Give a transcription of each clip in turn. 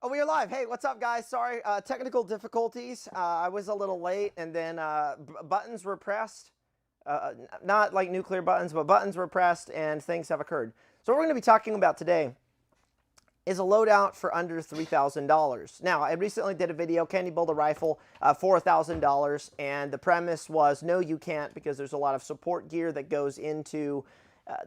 Oh, we are live. Hey, what's up, guys? Sorry, technical difficulties. I was a little late, and then buttons were pressed. Not like nuclear buttons, but buttons were pressed, and things have occurred. So what we're going to be talking about today is a loadout for under $3,000. Now, I recently did a video, can you build a rifle for $1,000? And the premise was, no, you can't, because there's a lot of support gear that goes into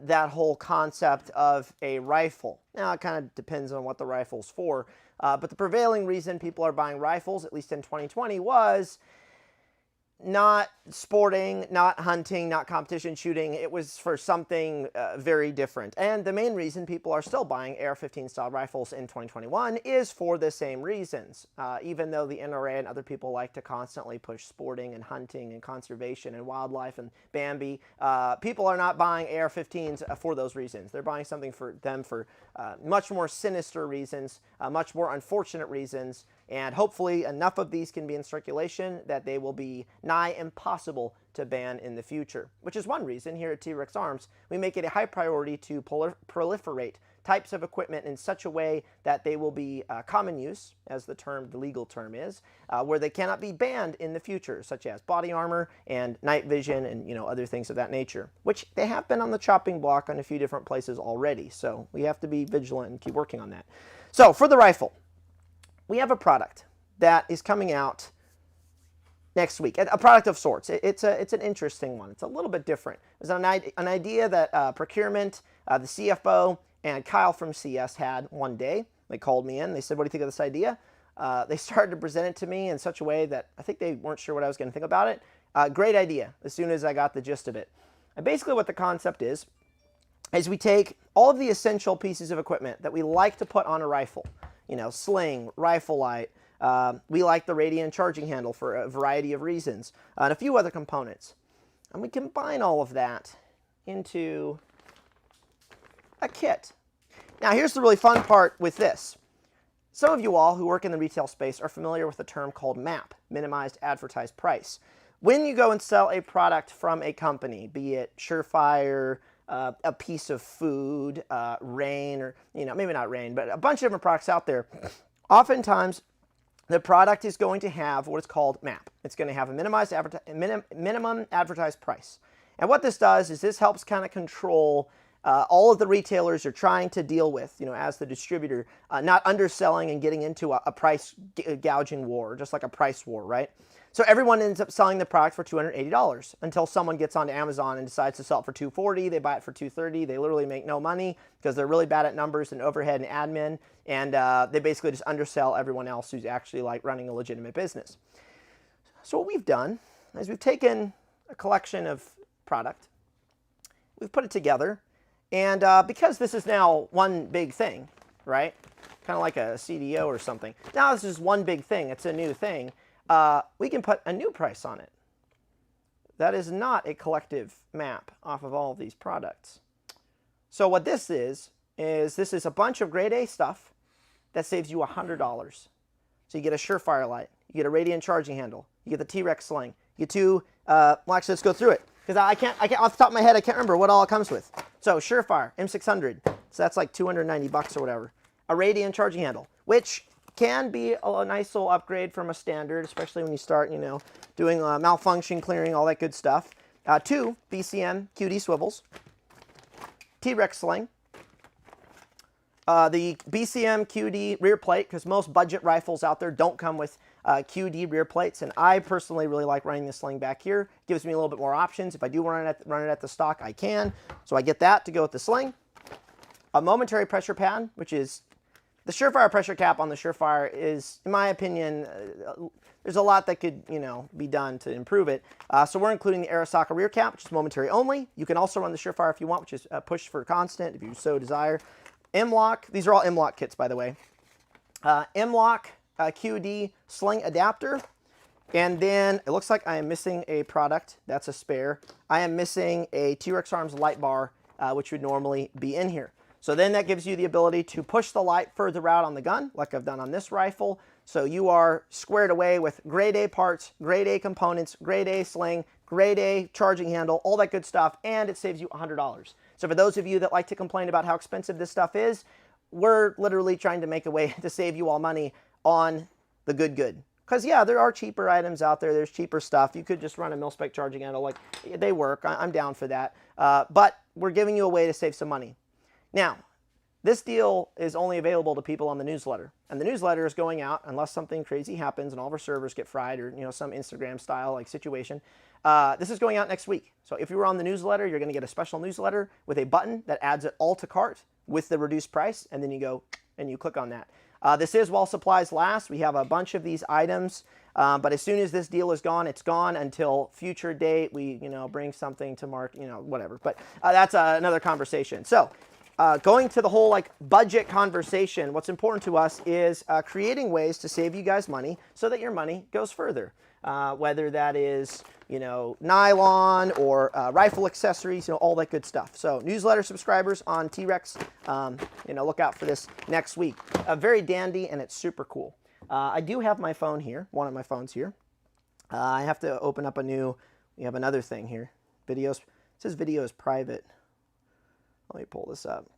that whole concept of a rifle. Now, it kind of depends on what the rifle's for. But the prevailing reason people are buying rifles, at least in 2020, was not sporting, not hunting, not competition shooting. It was for something very different. And the main reason people are still buying AR-15 style rifles in 2021 is for the same reasons. Even though the NRA and other people like to constantly push sporting and hunting and conservation and wildlife and Bambi, people are not buying AR-15s for those reasons. They're buying something for them for much more sinister reasons, much more unfortunate reasons, and hopefully enough of these can be in circulation that they will be nigh impossible to ban in the future. Which is one reason here at T.REX Arms we make it a high priority to proliferate types of equipment in such a way that they will be common use, as the legal term is, where they cannot be banned in the future, such as body armor and night vision and other things of that nature, which they have been on the chopping block on a few different places already. So we have to be vigilant and keep working on that. So for the rifle, we have a product that is coming out next week, a product of sorts. It's an interesting one. It's a little bit different. It's an idea that procurement, the CFO, and Kyle from CS had one day. They called me in. They said, what do you think of this idea? They started to present it to me in such a way that I think they weren't sure what I was going to think about it. Great idea as soon as I got the gist of it. And basically what the concept is we take all of the essential pieces of equipment that we like to put on a rifle. Sling, rifle light. We like the radiant charging handle for a variety of reasons, and a few other components. And we combine all of that into a kit. Now, here's the really fun part with this. Some of you all who work in the retail space are familiar with a term called MAP, Minimized Advertised Price. When you go and sell a product from a company, be it Surefire, a piece of food, Rain, or maybe not Rain, but a bunch of different products out there, oftentimes the product is going to have what is called MAP. It's going to have a minimum advertised price. And what this does is this helps kind of control all of the retailers you're trying to deal with, as the distributor, not underselling and getting into a price gouging war, just like a price war, right? So everyone ends up selling the product for $280 until someone gets onto Amazon and decides to sell it for $240. They buy it for $230. They literally make no money because they're really bad at numbers and overhead and admin, and they basically just undersell everyone else who's actually like running a legitimate business. So what we've done is we've taken a collection of product, we've put it together, and because this is now one big thing, right? Kind of like a CDO or something. Now this is one big thing. It's a new thing. We can put a new price on it. That is not a collective map off of all of these products. So what this is this is a bunch of grade A stuff that saves you $100. So you get a Surefire light, you get a radiant charging handle, you get the T.REX sling, you get two, well actually let's go through it, because I can't off the top of my head I can't remember what all it comes with. So Surefire, M600, so that's like $290 or whatever. A radiant charging handle, which can be a nice little upgrade from a standard, especially when you start, doing malfunction clearing, all that good stuff. Two BCM QD swivels, T.REX sling, the BCM QD rear plate, because most budget rifles out there don't come with QD rear plates, and I personally really like running the sling back here. It gives me a little bit more options. If I do run it at the stock, I can. So I get that to go with the sling. A momentary pressure pad, which is the Surefire pressure cap on the Surefire is, in my opinion, there's a lot that could, be done to improve it. So we're including the Arasaka rear cap, which is momentary only. You can also run the Surefire if you want, which is push for constant, if you so desire. M-LOK, these are all M-LOK kits, by the way. M-LOK QD sling adapter. And then it looks like I am missing a product. That's a spare. I am missing a T.REX Arms light bar, which would normally be in here. So then that gives you the ability to push the light further out on the gun, like I've done on this rifle. So you are squared away with grade A parts, grade A components, grade A sling, grade A charging handle, all that good stuff, and it saves you $100. So for those of you that like to complain about how expensive this stuff is, we're literally trying to make a way to save you all money on the good. Because, yeah, there are cheaper items out there. There's cheaper stuff. You could just run a mil-spec charging handle. Like, they work. I'm down for that. But we're giving you a way to save some money. Now, this deal is only available to people on the newsletter. And the newsletter is going out unless something crazy happens and all of our servers get fried or, you know, some Instagram style like situation. This is going out next week. So if you were on the newsletter, you're going to get a special newsletter with a button that adds it all to cart with the reduced price. And then you go and you click on that. This is while supplies last. We have a bunch of these items. But as soon as this deal is gone, it's gone until future date. We, you know, bring something to market, you know, whatever. But that's another conversation. So going to the whole like budget conversation, what's important to us is creating ways to save you guys money so that your money goes further. Whether that is, you know, nylon or rifle accessories, you know, all that good stuff. So newsletter subscribers on T.REX, you know, look out for this next week. Very dandy and it's super cool. I do have my phone here, one of my phones here. I have to open up a new, we have another thing here. Videos, it says video is private. Let me pull this up.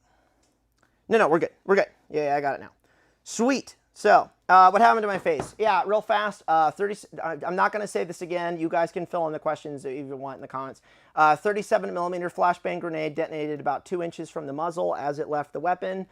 No, we're good. We're good. Yeah, I got it now. Sweet. So, what happened to my face? Yeah, real fast. I'm not going to say this again. You guys can fill in the questions if you want in the comments. 37mm flashbang grenade detonated about 2 inches from the muzzle as it left the weapon.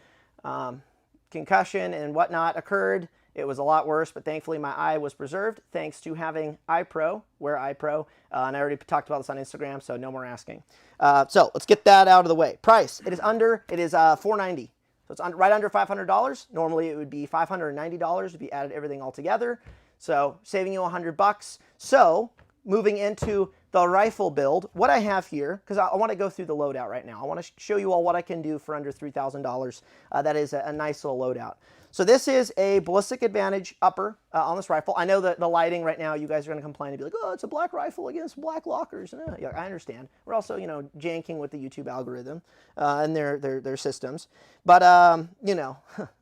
Concussion and whatnot occurred. It was a lot worse, but thankfully my eye was preserved thanks to having iPro, wear iPro, and I already talked about this on Instagram, so no more asking. So let's get that out of the way. Price, it is $490. So it's right under $500. Normally it would be $590 if you added everything all together. So saving you $100. So moving into the rifle build, what I have here, because I want to go through the loadout right now. I want to show you all what I can do for under $3,000. That is a nice little loadout. So this is a ballistic advantage upper on this rifle. I know that the lighting right now, you guys are going to complain and be like, oh, it's a black rifle against black lockers. Yeah, I understand. We're also, you know, janking with the YouTube algorithm and their systems. But, you know,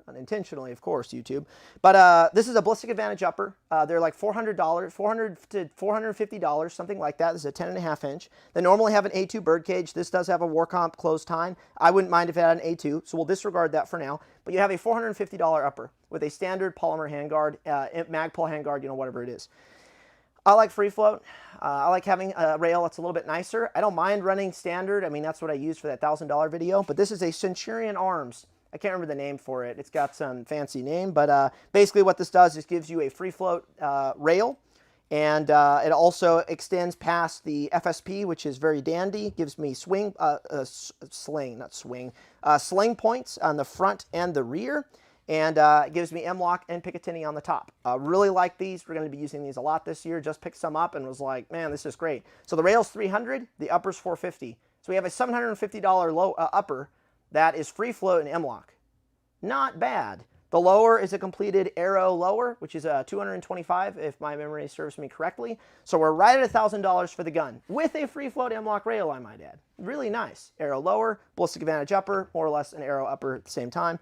unintentionally, of course, YouTube. But this is a ballistic advantage upper. They're like $400 to $450, something like that. This is a 10.5 inch. They normally have an A2 birdcage. This does have a war comp closed time. I wouldn't mind if it had an A2, so we'll disregard that for now. But you have a $450 upper with a standard polymer handguard, Magpul handguard, you know, whatever it is. I like free float. I like having a rail that's a little bit nicer. I don't mind running standard. I mean, that's what I used for that $1,000 video. But this is a Centurion Arms. I can't remember the name for it. It's got some fancy name. But basically what this does is gives you a free float rail. And it also extends past the FSP, which is very dandy. Gives me sling points on the front and the rear. And it gives me M-lock and Picatinny on the top. Really like these. We're going to be using these a lot this year. Just picked some up and was like, man, this is great. So the rail's $300, the upper's $450. So we have a $750 upper that is free float and M-lock. Not bad. The lower is a completed arrow lower, which is a $225 if my memory serves me correctly. So we're right at $1,000 for the gun with a free float M-lock rail, I might add. Really nice. Arrow lower, ballistic advantage upper, more or less an arrow upper at the same time.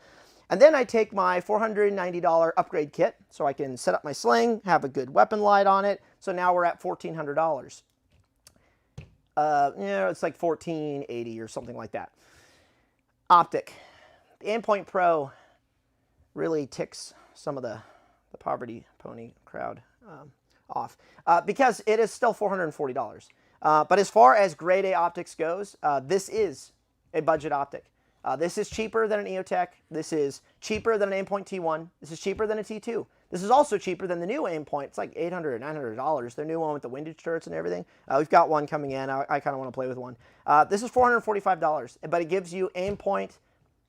And then I take my $490 upgrade kit so I can set up my sling, have a good weapon light on it. So now we're at $1,400. Yeah, it's like $1,480 or something like that. Optic. The Aimpoint Pro really ticks some of the poverty pony crowd off because it is still $440. But as far as grade A optics goes, this is a budget optic. This is cheaper than an EOTech. This is cheaper than an Aimpoint T1. This is cheaper than a T2. This is also cheaper than the new Aimpoint. It's like $800, $900. Their new one with the windage turrets and everything. We've got one coming in. I kind of want to play with one. This is $445, but it gives you Aimpoint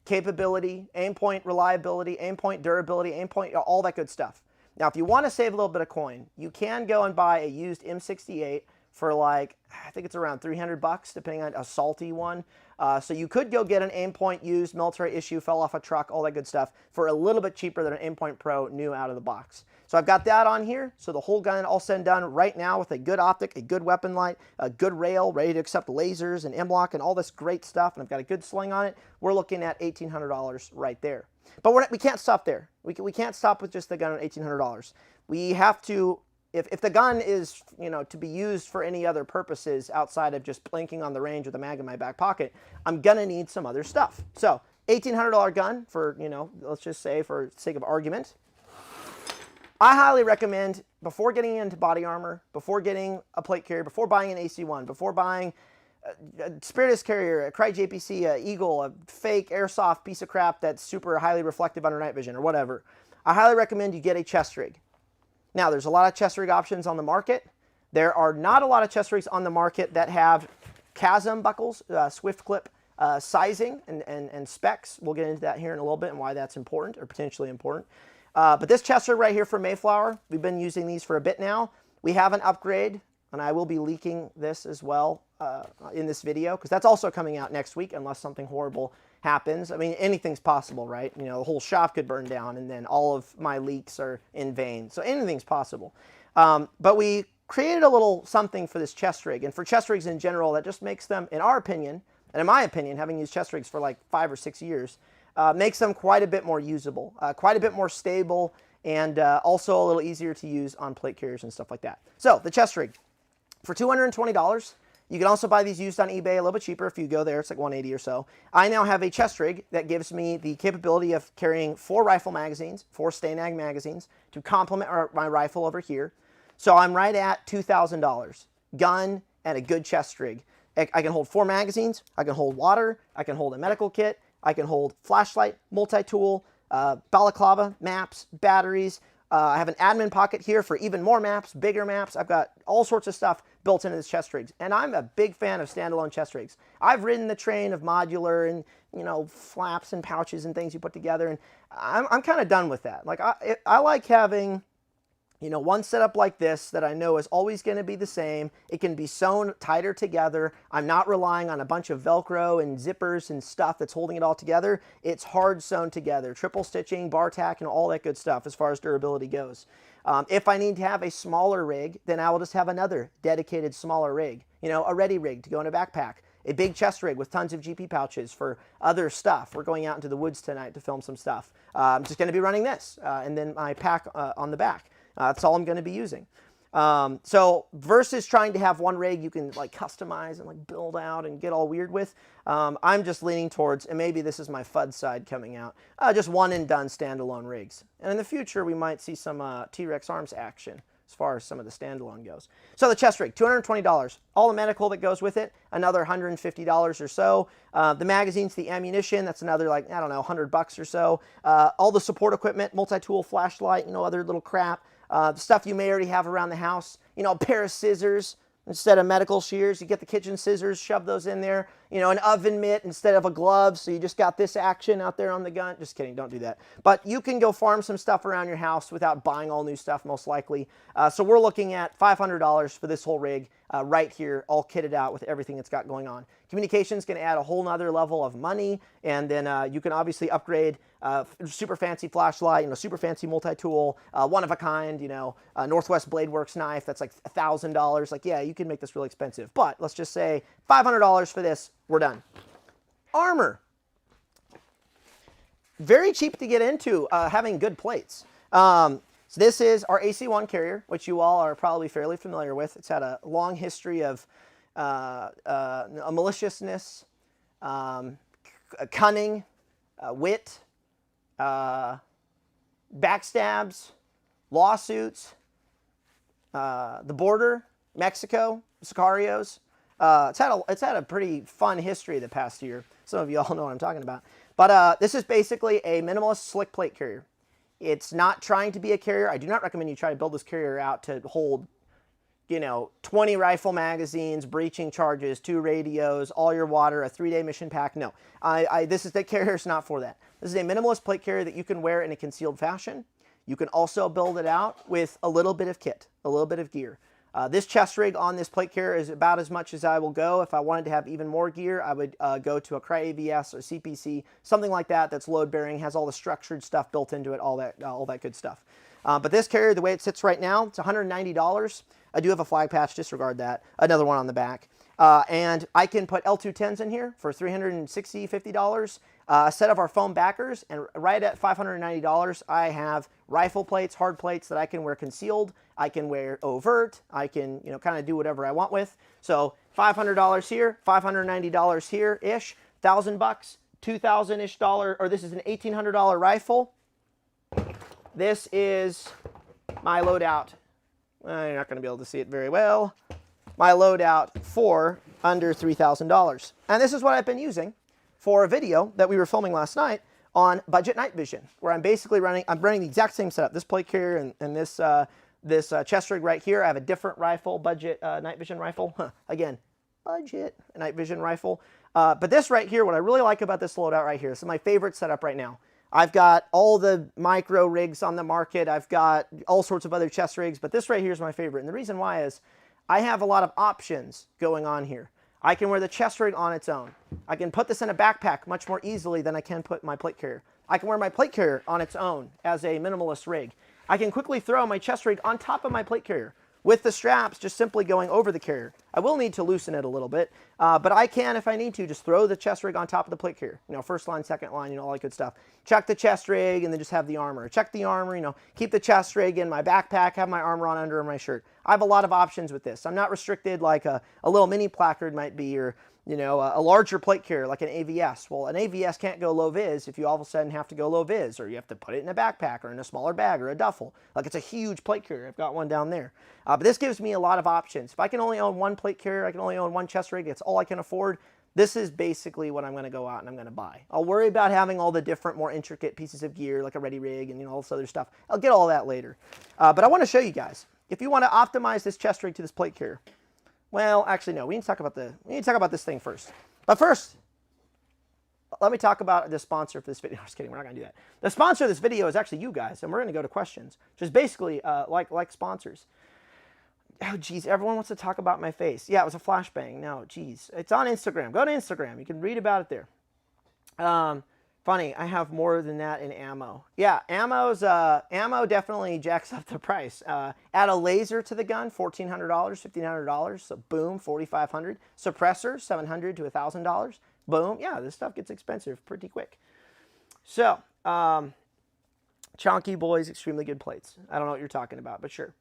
capability, Aimpoint reliability, Aimpoint durability, Aimpoint, all that good stuff. Now, if you want to save a little bit of coin, you can go and buy a used M68 for like, I think it's around $300, depending on a salty one. So you could go get an Aimpoint used, military issue, fell off a truck, all that good stuff, for a little bit cheaper than an Aimpoint Pro new out of the box. So I've got that on here. So the whole gun all said and done right now with a good optic, a good weapon light, a good rail, ready to accept lasers and M-lock and all this great stuff, and I've got a good sling on it. We're looking at $1,800 right there. But we can't stop there. We can't stop with just the gun at $1,800. We have to, if the gun is, you know, to be used for any other purposes outside of just blinking on the range with a mag in my back pocket, I'm going to need some other stuff. So $1,800 gun for, you know, let's just say for sake of argument. I highly recommend, before getting into body armor, before getting a plate carrier, before buying an AC-1, before buying a Spiritus carrier, a Cry JPC, a Eagle, a fake airsoft piece of crap that's super highly reflective under night vision or whatever, I highly recommend you get a chest rig. Now, there's a lot of chest rig options on the market. There are not a lot of chest rigs on the market that have chasm buckles, swift clip sizing and specs. We'll get into that here in a little bit and why that's important or potentially important. But this chest rig right here from Mayflower, we've been using these for a bit now. We have an upgrade, and I will be leaking this as well in this video, because that's also coming out next week unless something horrible happens. I mean, anything's possible, right? You know, the whole shop could burn down and then all of my leaks are in vain. So anything's possible. But we created a little something for this chest rig, and for chest rigs in general, that just makes them, in our opinion, and in my opinion, having used chest rigs for like 5 or 6 years, makes them quite a bit more usable, quite a bit more stable, and also a little easier to use on plate carriers and stuff like that. So the chest rig, for $220, you can also buy these used on eBay a little bit cheaper. If you go there, it's like $180 or so. I now have a chest rig that gives me the capability of carrying 4 rifle magazines, 4 Stanag magazines, to complement my rifle over here. So I'm right at $2,000. Gun and a good chest rig. I can hold 4 magazines, I can hold water, I can hold a medical kit, I can hold flashlight, multi-tool, balaclava, maps, batteries. I have an admin pocket here for even more maps, bigger maps. I've got all sorts of stuff built into this chest rigs. And I'm a big fan of standalone chest rigs. I've ridden the train of modular and, you know, flaps and pouches and things you put together. And I'm kind of done with that. Like, I like having, you know, one setup like this that I know is always going to be the same. It can be sewn tighter together. I'm not relying on a bunch of Velcro and zippers and stuff that's holding it all together. It's hard sewn together. Triple stitching, bar tack, and all that good stuff as far as durability goes. If I need to have a smaller rig, then I will just have another dedicated smaller rig. You know, a ready rig to go in a backpack. A big chest rig with tons of GP pouches for other stuff. We're going out into the woods tonight to film some stuff. I'm just going to be running this and then my pack on the back. That's all I'm going to be using. So versus trying to have one rig you can like customize and like build out and get all weird with, I'm just leaning towards, and maybe this is my FUD side coming out, just one and done standalone rigs. And in the future we might see some T.REX Arms action as far as some of the standalone goes. So the chest rig, $220. All the medical that goes with it, another $150 or so. The magazines, the ammunition, that's another, like, I don't know, $100 or so. All the support equipment, multi-tool, flashlight, you know, other little crap. Stuff you may already have around the house. You know, a pair of scissors instead of medical shears. You get the kitchen scissors, shove those in there. You know, an oven mitt instead of a glove, so you just got this action out there on the gun. Just kidding, don't do that. But you can go farm some stuff around your house without buying all new stuff, most likely. So we're looking at $500 for this whole rig right here, all kitted out with everything it's got going on. Communications can add a whole nother level of money, and then you can obviously upgrade super fancy flashlight, you know, super fancy multi-tool, one of a kind, you know, Northwest Blade Works knife that's like $1,000. Like, yeah, you can make this really expensive, but let's just say $500 for this. We're done. Armor. Very cheap to get into, having good plates. So this is our AC-1 carrier, which you all are probably fairly familiar with. It's had a long history of maliciousness, cunning, wit, backstabs, lawsuits, the border, Mexico, sicarios. It's had a pretty fun history the past year. Some of you all know what I'm talking about. But this is basically a minimalist slick plate carrier. It's not trying to be a carrier. I do not recommend you try to build this carrier out to hold, you know, 20 rifle magazines, breaching charges, 2 radios, all your water, a 3-day mission pack. No, the carrier is not for that. This is a minimalist plate carrier that you can wear in a concealed fashion. You can also build it out with a little bit of kit, a little bit of gear. This chest rig on this plate carrier is about as much as I will go. If I wanted to have even more gear, I would go to a Cry AVS or CPC, something like that that's load bearing, has all the structured stuff built into it, all that good stuff. But this carrier, the way it sits right now, it's $190. I do have a flag patch, disregard that. Another one on the back. And I can put L210s in here for $360, $50. A set of our foam backers, and right at $590, I have rifle plates, hard plates that I can wear concealed. I can wear overt. I can, you know, kind of do whatever I want with. So $500 here, $590 here-ish, $1,000, $2,000-ish, or this is an $1,800 rifle. This is my loadout. You're not going to be able to see it very well. My loadout for under $3,000. And this is what I've been using for a video that we were filming last night on budget night vision, where I'm basically running the exact same setup. This plate carrier and this chest rig right here. I have a different rifle, budget night vision rifle. Again, budget night vision rifle. But this right here, what I really like about this loadout right here, this is my favorite setup right now. I've got all the micro rigs on the market. I've got all sorts of other chest rigs, but this right here is my favorite. And the reason why is I have a lot of options going on here. I can wear the chest rig on its own. I can put this in a backpack much more easily than I can put my plate carrier. I can wear my plate carrier on its own as a minimalist rig. I can quickly throw my chest rig on top of my plate carrier with the straps just simply going over the carrier. I will need to loosen it a little bit, but I can, if I need to, just throw the chest rig on top of the plate carrier. You know, first line, second line, you know, all that good stuff. Check the chest rig and then just have the armor. Check the armor, you know, keep the chest rig in my backpack, have my armor on under my shirt. I have a lot of options with this. I'm not restricted like a little mini placard might be, or you know, a larger plate carrier like an AVS. Well, an AVS can't go low vis if you all of a sudden have to go low vis, or you have to put it in a backpack or in a smaller bag or a duffel. Like, it's a huge plate carrier. I've got one down there. But this gives me a lot of options. If I can only own one plate carrier, I can only own one chest rig, it's all I can afford. This is basically what I'm going to go out and I'm going to buy. I'll worry about having all the different, more intricate pieces of gear like a ready rig and, you know, all this other stuff. I'll get all that later. But I want to show you guys, if you want to optimize this chest rig to this plate carrier. Well, actually, no. We need to talk about this thing first. But first, let me talk about the sponsor for this video. I'm just kidding. We're not going to do that. The sponsor of this video is actually you guys, and we're going to go to questions. Just basically like sponsors. Oh, geez. Everyone wants to talk about my face. Yeah, it was a flashbang. No, geez. It's on Instagram. Go to Instagram. You can read about it there. Funny, I have more than that in ammo. Yeah, ammo definitely jacks up the price. Add a laser to the gun, $1,400, $1,500. So boom, $4,500. Suppressor, $700 to $1,000. Boom. Yeah, this stuff gets expensive pretty quick. So, Chonky Boys, extremely good plates. I don't know what you're talking about, but sure.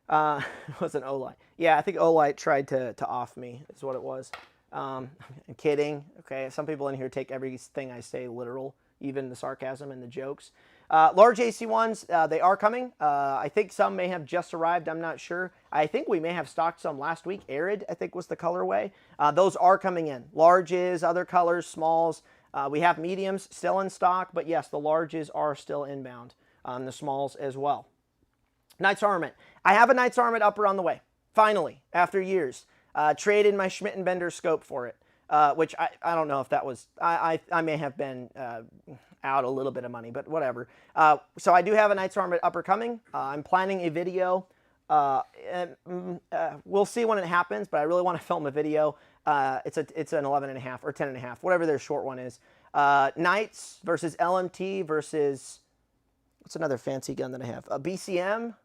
It was an Olight. Yeah, I think Olight tried to off me, is what it was. I'm kidding. Okay, some people in here take everything I say literal, even the sarcasm and the jokes. Large AC1s, they are coming. I think some may have just arrived. I'm not sure. I think we may have stocked some last week. Arid, I think, was the colorway. Those are coming in. Larges, other colors, smalls. We have mediums still in stock, but yes, the larges are still inbound. The smalls as well. Knights Armament. I have a Knights Armament upper on the way. Finally, after years. Traded my Schmidt & Bender scope for it, which I don't know if that was, I may have been out a little bit of money, but whatever. So I do have a Knights Armament upper coming. I'm planning a video. We'll see when it happens, but I really want to film a video. It's an 11.5 or 10.5, whatever their short one is. Knights versus LMT versus, what's another fancy gun that I have? A BCM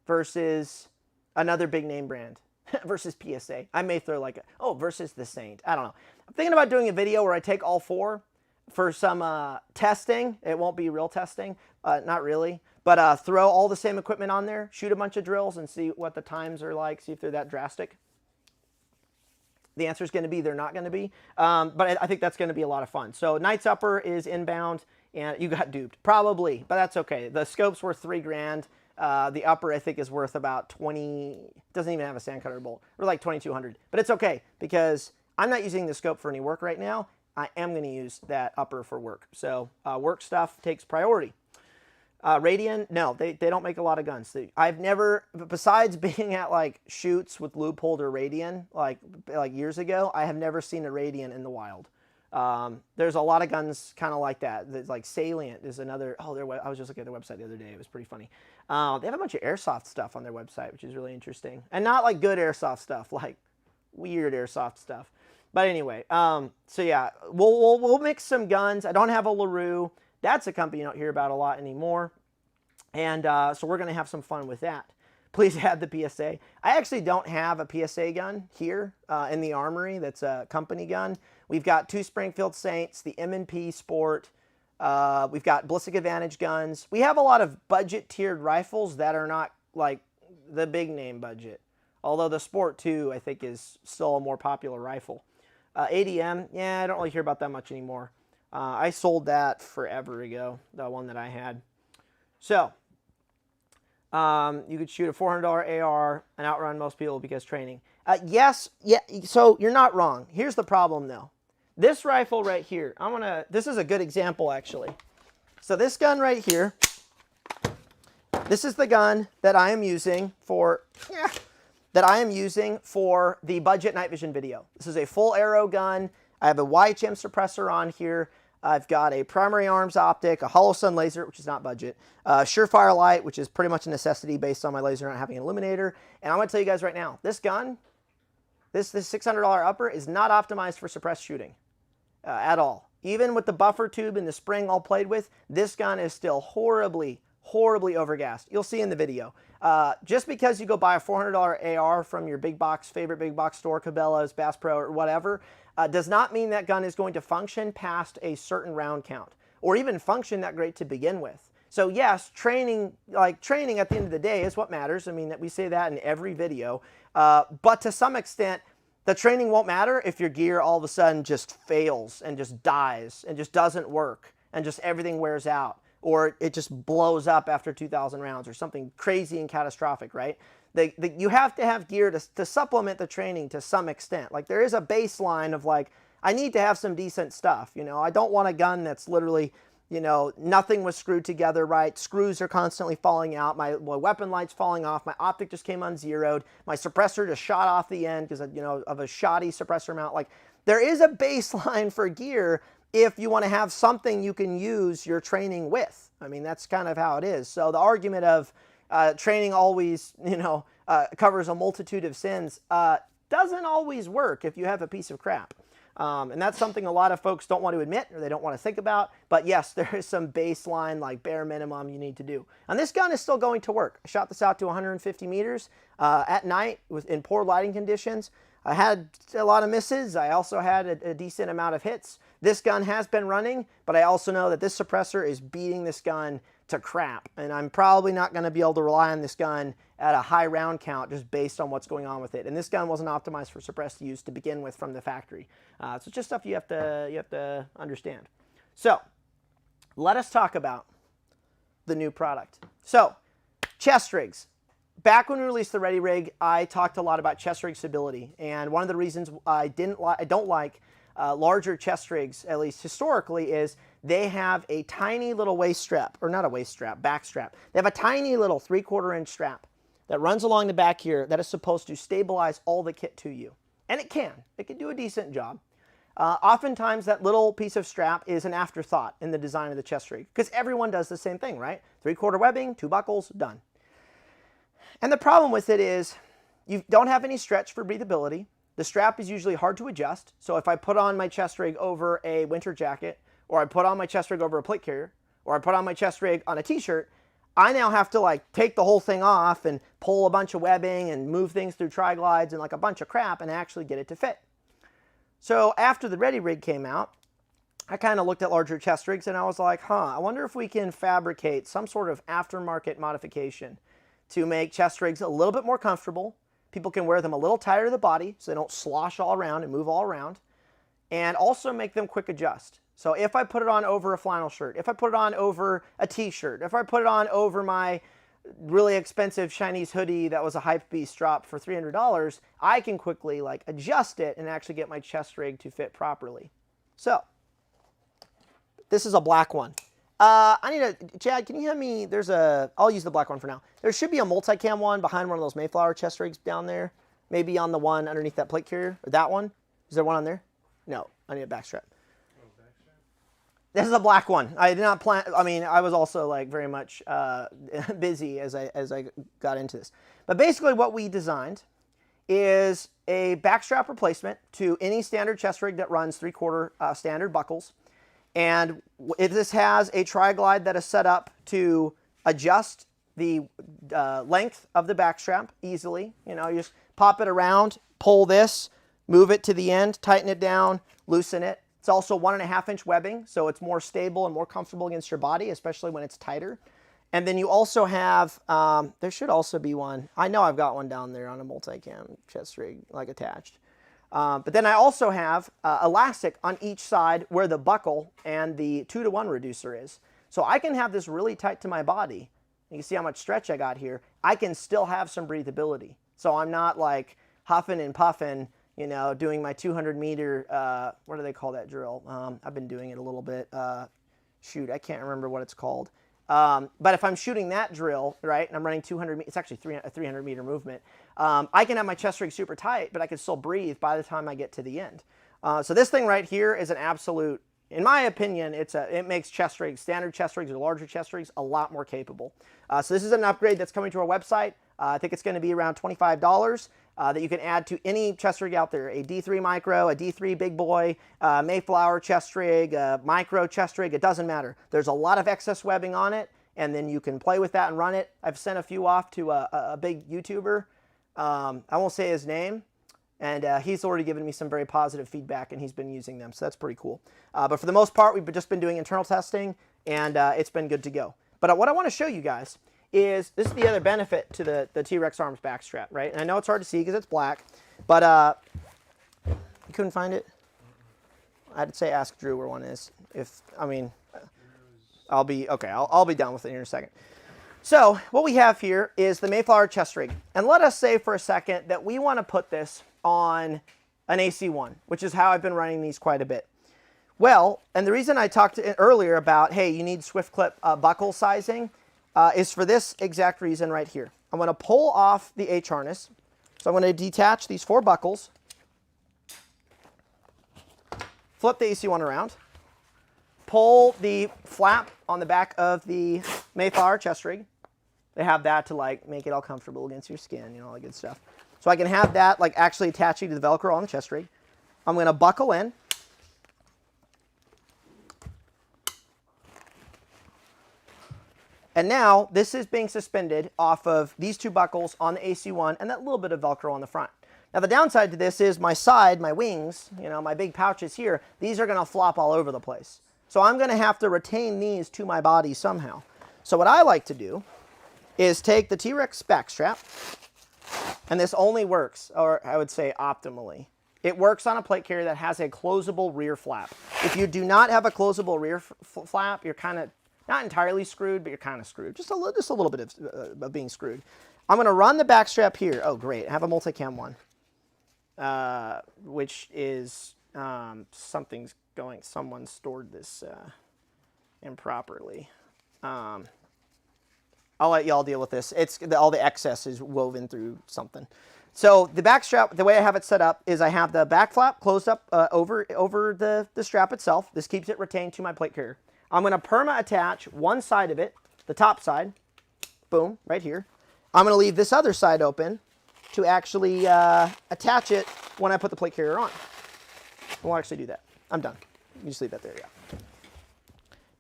versus another big name brand. Versus PSA. I may throw like, versus the Saint. I don't know. I'm thinking about doing a video where I take all four for some testing. It won't be real testing, not really. But throw all the same equipment on there, shoot a bunch of drills, and see what the times are like, see if they're that drastic. The answer is going to be they're not going to be. But I think that's going to be a lot of fun. So Knights Upper is inbound, and you got duped. Probably, but that's okay. The scope's worth $3 grand. The upper, I think, is worth about 20, doesn't even have a sandcutter bolt, or like 2,200. But it's okay, because I'm not using the scope for any work right now. I am going to use that upper for work. So work stuff takes priority. Radian, no, they don't make a lot of guns. I've never, besides being at like shoots with Leupold Radian, like years ago, I have never seen a Radian in the wild. There's a lot of guns kind of like that. There's like Salient is another, I was just looking at their website the other day. It was pretty funny. They have a bunch of airsoft stuff on their website, which is really interesting. And not like good airsoft stuff, like weird airsoft stuff. But anyway, so yeah, we'll mix some guns. I don't have a LaRue. That's a company you don't hear about a lot anymore. And so we're going to have some fun with that. Please add the PSA. I actually don't have a PSA gun here in the armory. That's a company gun. We've got 2 Springfield Saints, the M&P Sport. We've got Ballistic Advantage guns. We have a lot of budget tiered rifles that are not like the big name budget. Although the Sport 2, I think, is still a more popular rifle. ADM, yeah, I don't really hear about that much anymore. I sold that forever ago, the one that I had. So you could shoot a $400 AR and outrun most people because training. Yes, yeah. So you're not wrong. Here's the problem though. This rifle right here, this is a good example actually. So this gun right here, this is the gun that I am using for, the budget night vision video. This is a full arrow gun. I have a YHM suppressor on here. I've got a primary arms optic, a hollow sun laser, which is not budget, surefire light, which is pretty much a necessity based on my laser not having an illuminator. And I'm going to tell you guys right now, this gun, this $600 upper is not optimized for suppressed shooting at all. Even with the buffer tube and the spring all played with, this gun is still horribly overgassed. You'll see in the video. Just because you go buy a $400 AR from your favorite big box store, Cabela's, Bass Pro, or whatever, does not mean that gun is going to function past a certain round count, or even function that great to begin with. So yes, training at the end of the day is what matters. I mean, we say that in every video. But to some extent, the training won't matter if your gear all of a sudden just fails and just dies and just doesn't work and just everything wears out, or it just blows up after 2,000 rounds or something crazy and catastrophic, right? You have to have gear to supplement the training to some extent. Like there is a baseline of like, I need to have some decent stuff. You know, I don't want a gun that's literally, you know, nothing was screwed together right. Screws are constantly falling out. My weapon light's falling off. My optic just came unzeroed. My suppressor just shot off the end because, you know, of a shoddy suppressor mount. Like there is a baseline for gear if you want to have something you can use your training with. I mean, that's kind of how it is. So the argument of training always, you know, covers a multitude of sins doesn't always work if you have a piece of crap. And that's something a lot of folks don't want to admit or they don't want to think about. But yes, there is some baseline, like bare minimum you need to do. And this gun is still going to work. I shot this out to 150 meters at night in poor lighting conditions. I had a lot of misses. I also had a decent amount of hits. This gun has been running, but I also know that this suppressor is beating this gun to crap. And I'm probably not going to be able to rely on this gun at a high round count just based on what's going on with it. And this gun wasn't optimized for suppressed use to begin with from the factory. So it's just stuff you have to understand. So let us talk about the new product. So chest rigs. Back when we released the Ready Rig, I talked a lot about chest rig stability. And one of the reasons I don't like larger chest rigs, at least historically, is they have a tiny little waist strap, or not a waist strap, back strap. They have a tiny little 3/4 inch strap that runs along the back here that is supposed to stabilize all the kit to you. And it can do a decent job. Oftentimes that little piece of strap is an afterthought in the design of the chest rig, because everyone does the same thing, right? 3/4 webbing, 2 buckles, done. And the problem with it is you don't have any stretch for breathability. The strap is usually hard to adjust. So if I put on my chest rig over a winter jacket, or I put on my chest rig over a plate carrier, or I put on my chest rig on a t-shirt, I now have to like take the whole thing off and pull a bunch of webbing and move things through tri-glides and like a bunch of crap and actually get it to fit. So after the Ready Rig came out, I kind of looked at larger chest rigs and I was like, I wonder if we can fabricate some sort of aftermarket modification to make chest rigs a little bit more comfortable. People can wear them a little tighter to the body so they don't slosh all around and move all around, and also make them quick adjust. So if I put it on over a flannel shirt, if I put it on over a t-shirt, if I put it on over my really expensive Chinese hoodie that was a hype beast drop for $300, I can quickly like adjust it and actually get my chest rig to fit properly. So this is a black one. Chad, can you hand me, I'll use the black one for now. There should be a multicam one behind one of those Mayflower chest rigs down there. Maybe on the one underneath that plate carrier, or that one. Is there one on there? No, I need a backstrap. Oh, backstrap? This is a black one. I did not plan, I mean, I was also like very much busy as I got into this. But basically what we designed is a backstrap replacement to any standard chest rig that runs 3/4 standard buckles. And this has a tri-glide that is set up to adjust the length of the backstrap easily. You know, you just pop it around, pull this, move it to the end, tighten it down, loosen it. It's also 1.5 inch webbing, so it's more stable and more comfortable against your body, especially when it's tighter. And then you also have, there should also be one. I know I've got one down there on a multicam chest rig, like attached. But then I also have elastic on each side where the buckle and the 2-to-1 reducer is. So I can have this really tight to my body. You can see how much stretch I got here. I can still have some breathability. So I'm not like huffing and puffing, you know, doing my 200-meter, what do they call that drill? I've been doing it a little bit. Shoot, I can't remember what it's called. But if I'm shooting that drill, right, and I'm running 200 meters, it's actually a 300-meter movement, I can have my chest rig super tight, but I can still breathe by the time I get to the end. So this thing right here is an absolute, in my opinion, it makes chest rigs, standard chest rigs or larger chest rigs, a lot more capable. So this is an upgrade that's coming to our website. I think it's going to be around $25 that you can add to any chest rig out there. A D3 Micro, a D3 Big Boy, Mayflower Chest Rig, Micro Chest Rig, it doesn't matter. There's a lot of excess webbing on it, and then you can play with that and run it. I've sent a few off to a big YouTuber. I won't say his name. And he's already given me some very positive feedback, and he's been using them, so that's pretty cool. But for the most part, we've just been doing internal testing, and it's been good to go. But what I want to show you guys is, this is the other benefit to the T.REX Arms backstrap, right? And I know it's hard to see because it's black, but you couldn't find it? I'd say ask Drew where one is. I'll be done with it here in a second. So what we have here is the Mayflower Chest Rig. And let us say for a second that we want to put this on an AC1, which is how I've been running these quite a bit. Well, and the reason I talked earlier about, hey, you need swift clip buckle sizing is for this exact reason right here. I'm going to pull off the H harness. So I'm going to detach these 4 buckles, flip the AC1 around, pull the flap on the back of the Mayflower Chest Rig. They have that to like make it all comfortable against your skin, you know, all that good stuff. So I can have that like actually attaching to the Velcro on the chest rig. I'm going to buckle in. And now this is being suspended off of these 2 buckles on the AC1 and that little bit of Velcro on the front. Now the downside to this is my side, my wings, you know, my big pouches here, these are going to flop all over the place. So I'm going to have to retain these to my body somehow. So what I like to do is take the T.REX backstrap, and this only works, or I would say optimally. It works on a plate carrier that has a closable rear flap. If you do not have a closable rear flap, you're kind of not entirely screwed, but you're kind of screwed. Just a little bit of being screwed. I'm going to run the backstrap here. Oh, great. I have a multicam one, which is something's going. Someone stored this improperly. I'll let y'all deal with this. All the excess is woven through something. So the back strap, the way I have it set up is I have the back flap closed up over the strap itself. This keeps it retained to my plate carrier. I'm going to perma attach one side of it, the top side, boom, right here. I'm going to leave this other side open to actually attach it when I put the plate carrier on. I won't actually do that. I'm done. You just leave that there, yeah.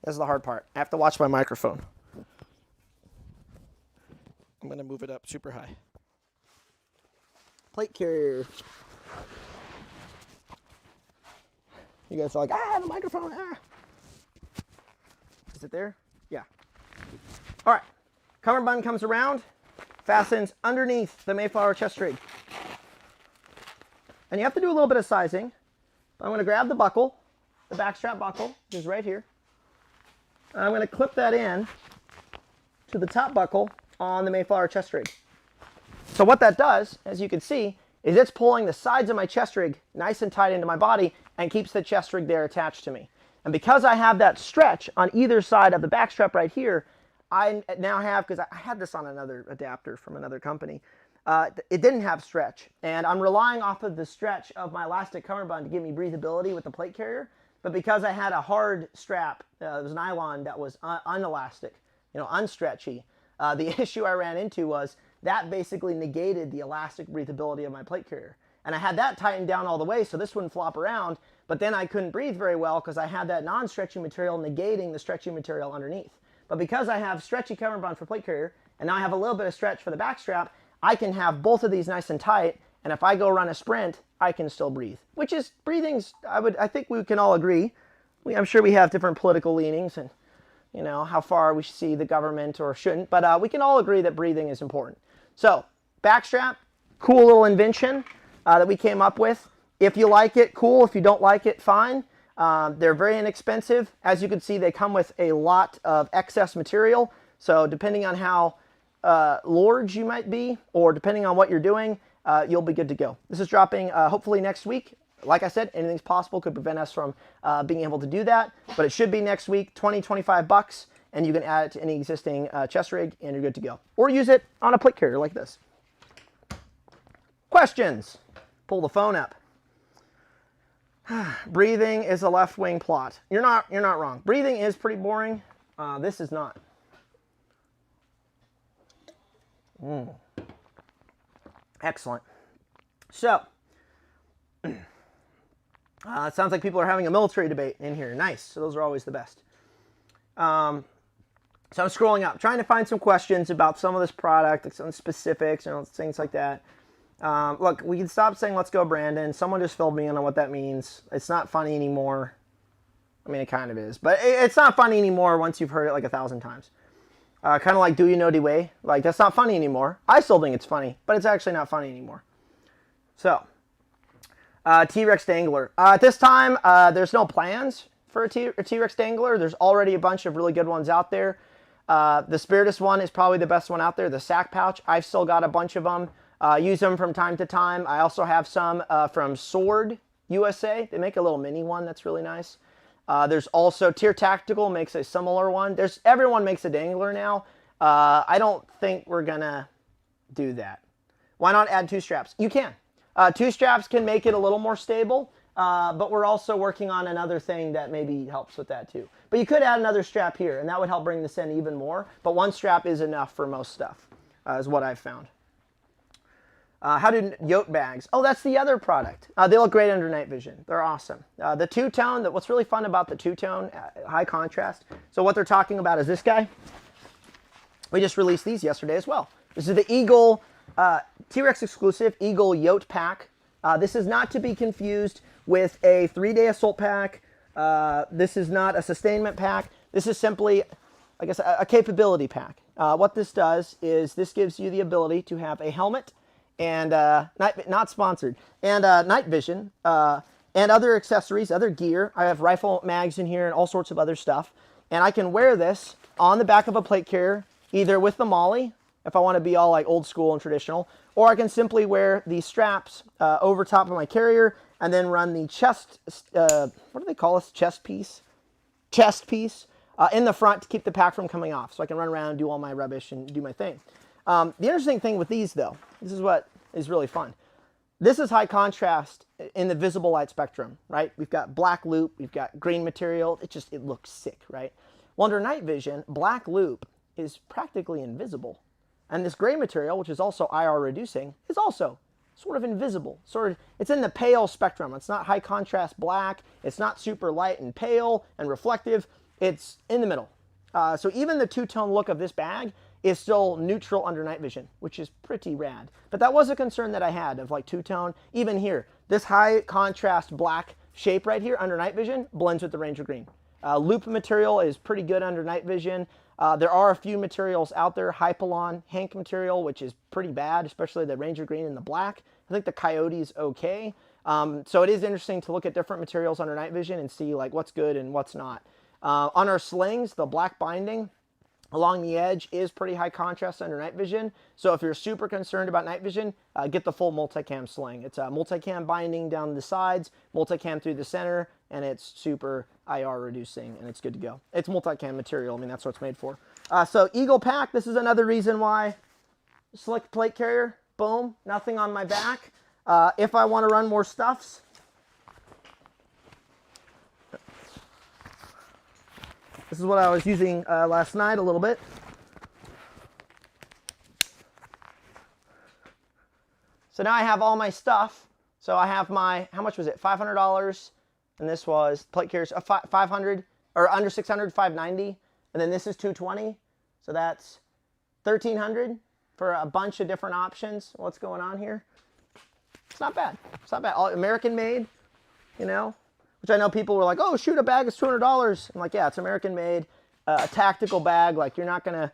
That's the hard part. I have to watch my microphone. I'm going to move it up super high. Plate carrier. You guys are like, I have a microphone. Ah. Is it there? Yeah. All right. Cover button comes around, fastens underneath the Mayflower Chest Rig. And you have to do a little bit of sizing. I'm going to grab the buckle, the backstrap buckle, which is right here. And I'm going to clip that in to the top buckle on the Mayflower Chest Rig. So what that does, as you can see, is it's pulling the sides of my chest rig nice and tight into my body and keeps the chest rig there attached to me. And because I have that stretch on either side of the back strap right here, I now have, because I had this on another adapter from another company, it didn't have stretch. And I'm relying off of the stretch of my elastic cummerbund to give me breathability with the plate carrier. But because I had a hard strap, it was nylon that was unelastic, you know, unstretchy, the issue I ran into was that basically negated the elastic breathability of my plate carrier. And I had that tightened down all the way so this wouldn't flop around, but then I couldn't breathe very well because I had that non-stretchy material negating the stretchy material underneath. But because I have stretchy cummerbund for plate carrier, and now I have a little bit of stretch for the back strap, I can have both of these nice and tight, and if I go run a sprint, I can still breathe. Which is, breathing's, I think we can all agree. I'm sure we have different political leanings and, you know, how far we should see the government or shouldn't, but we can all agree that breathing is important. So, backstrap, cool little invention that we came up with. If you like it, cool. If you don't like it, fine. They're very inexpensive. As you can see, they come with a lot of excess material. So depending on how large you might be, or depending on what you're doing, you'll be good to go. This is dropping hopefully next week. Like I said, anything's possible, could prevent us from being able to do that. But it should be next week, 25 bucks, and you can add it to any existing chest rig, and you're good to go. Or use it on a plate carrier like this. Questions? Pull the phone up. Breathing is a left wing plot. You're not wrong. Breathing is pretty boring. This is not. Excellent. So, it sounds like people are having a military debate in here. Nice. So those are always the best. So I'm scrolling up, trying to find some questions about some of this product, like some specifics, things like that. Look, we can stop saying, let's go, Brandon. Someone just filled me in on what that means. It's not funny anymore. I mean, it kind of is. But it's not funny anymore once you've heard it like 1,000 times. Kind of like, do you know the way? Like, that's not funny anymore. I still think it's funny, but it's actually not funny anymore. So, T.REX dangler. At this time, there's no plans for a T.REX dangler. There's already a bunch of really good ones out there. The Spiritus one is probably the best one out there. The sack pouch, I've still got a bunch of them. Use them from time to time. I also have some from Sword USA. They make a little mini one that's really nice. There's also Tier Tactical makes a similar one. Everyone makes a dangler now. I don't think we're gonna do that. Why not add 2 straps? You can. 2 straps can make it a little more stable, but we're also working on another thing that maybe helps with that too. But you could add another strap here, and that would help bring this in even more. But 1 strap is enough for most stuff, is what I've found. How do yoke bags? Oh, that's the other product. They look great under night vision. They're awesome. The two-tone, what's really fun about the two-tone, high contrast. So what they're talking about is this guy. We just released these yesterday as well. This is the Eagle, T.REX exclusive Eagle Yote Pack. This is not to be confused with a 3-day assault pack. This is not a sustainment pack. This is simply, I guess, a capability pack. What this does is this gives you the ability to have a helmet and not sponsored, and night vision, and other accessories, other gear. I have rifle mags in here and all sorts of other stuff. And I can wear this on the back of a plate carrier, either with the molly, if I want to be all like old school and traditional, or I can simply wear these straps over top of my carrier and then run the chest, what do they call this, chest piece? Chest piece in the front to keep the pack from coming off. So I can run around and do all my rubbish and do my thing. The interesting thing with these, though, this is what is really fun. This is high contrast in the visible light spectrum, right? We've got black loop, we've got green material. It looks sick, right? Well, under night vision, black loop is practically invisible. And this gray material, which is also IR reducing, is also sort of invisible. It's in the pale spectrum. It's not high contrast black. It's not super light and pale and reflective. It's in the middle. So even the two-tone look of this bag is still neutral under night vision, which is pretty rad. But that was a concern that I had of like two-tone. Even here, this high contrast black shape right here under night vision blends with the Ranger green. Loop material is pretty good under night vision. There are a few materials out there, Hypalon, Hank material, which is pretty bad, especially the Ranger green and the black. I think the Coyote is okay. So it is interesting to look at different materials under night vision and see like what's good and what's not. On our slings, the black binding along the edge is pretty high contrast under night vision. So if you're super concerned about night vision, get the full multicam sling. It's a multicam binding down the sides, multicam through the center, and it's super IR reducing, and it's good to go. It's multicam material. I mean, that's what it's made for. So Eagle Pack, this is another reason why. Slick plate carrier, boom, nothing on my back. If I want to run more stuffs, this is what I was using last night a little bit. So now I have all my stuff. So I have my, how much was it? $500. And this was plate carriers, 500 or under 600, 590. And then this is 220. So that's 1,300 for a bunch of different options. What's going on here? It's not bad. It's not bad. All American made, you know. Which I know people were like, oh, shoot, a bag is $200. I'm like, yeah, it's American made, a tactical bag. Like you're not gonna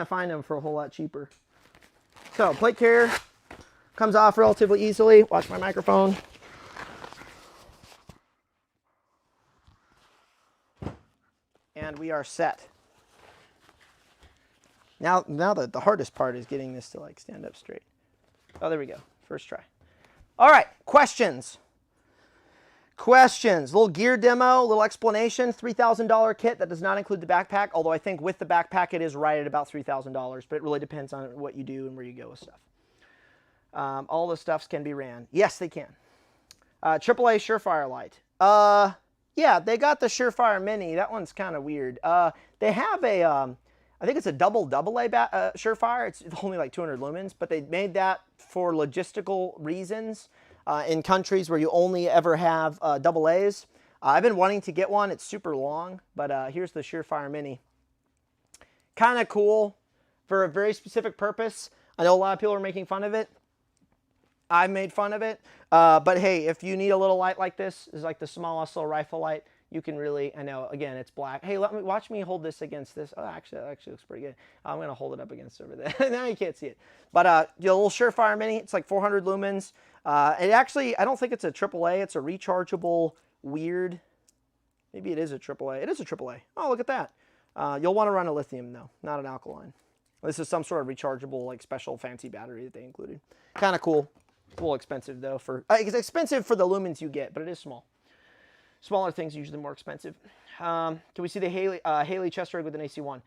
find them for a whole lot cheaper. So plate carrier comes off relatively easily. Watch my microphone. and we are set. Now the hardest part is getting this to like stand up straight. Oh, there we go. First try. All right, questions. Questions. Little gear demo, little explanation. $3,000 kit that does not include the backpack, although I think with the backpack it is right at about $3,000, but it really depends on what you do and where you go with stuff. All the stuffs can be ran. Yes, they can. AAA Surefire light. Yeah, they got the Surefire Mini. That one's kind of weird. They have a, I think it's a double AA Surefire. It's only like 200 lumens, but they made that for logistical reasons in countries where you only ever have AA's. I've been wanting to get one. It's super long, but here's the Surefire Mini. Kind of cool for a very specific purpose. I know a lot of people are making fun of it. I made fun of it, but hey, if you need a little light like this, is like the smallest little rifle light, you can really, I know, again, it's black. Hey, watch me hold this against this. Oh, actually, that actually looks pretty good. I'm going to hold it up against over there. Now you can't see it. But the little Surefire Mini, it's like 400 lumens. It actually, I don't think it's a AAA. It's a rechargeable, weird, maybe it is a AAA. It is a AAA. Oh, look at that. You'll want to run a lithium, though, not an alkaline. This is some sort of rechargeable, like special fancy battery that they included. Kind of cool. It's a little expensive, though. It's expensive for the lumens you get, but it is small. Smaller things are usually more expensive. Can we see the Haley chest rig with an AC1?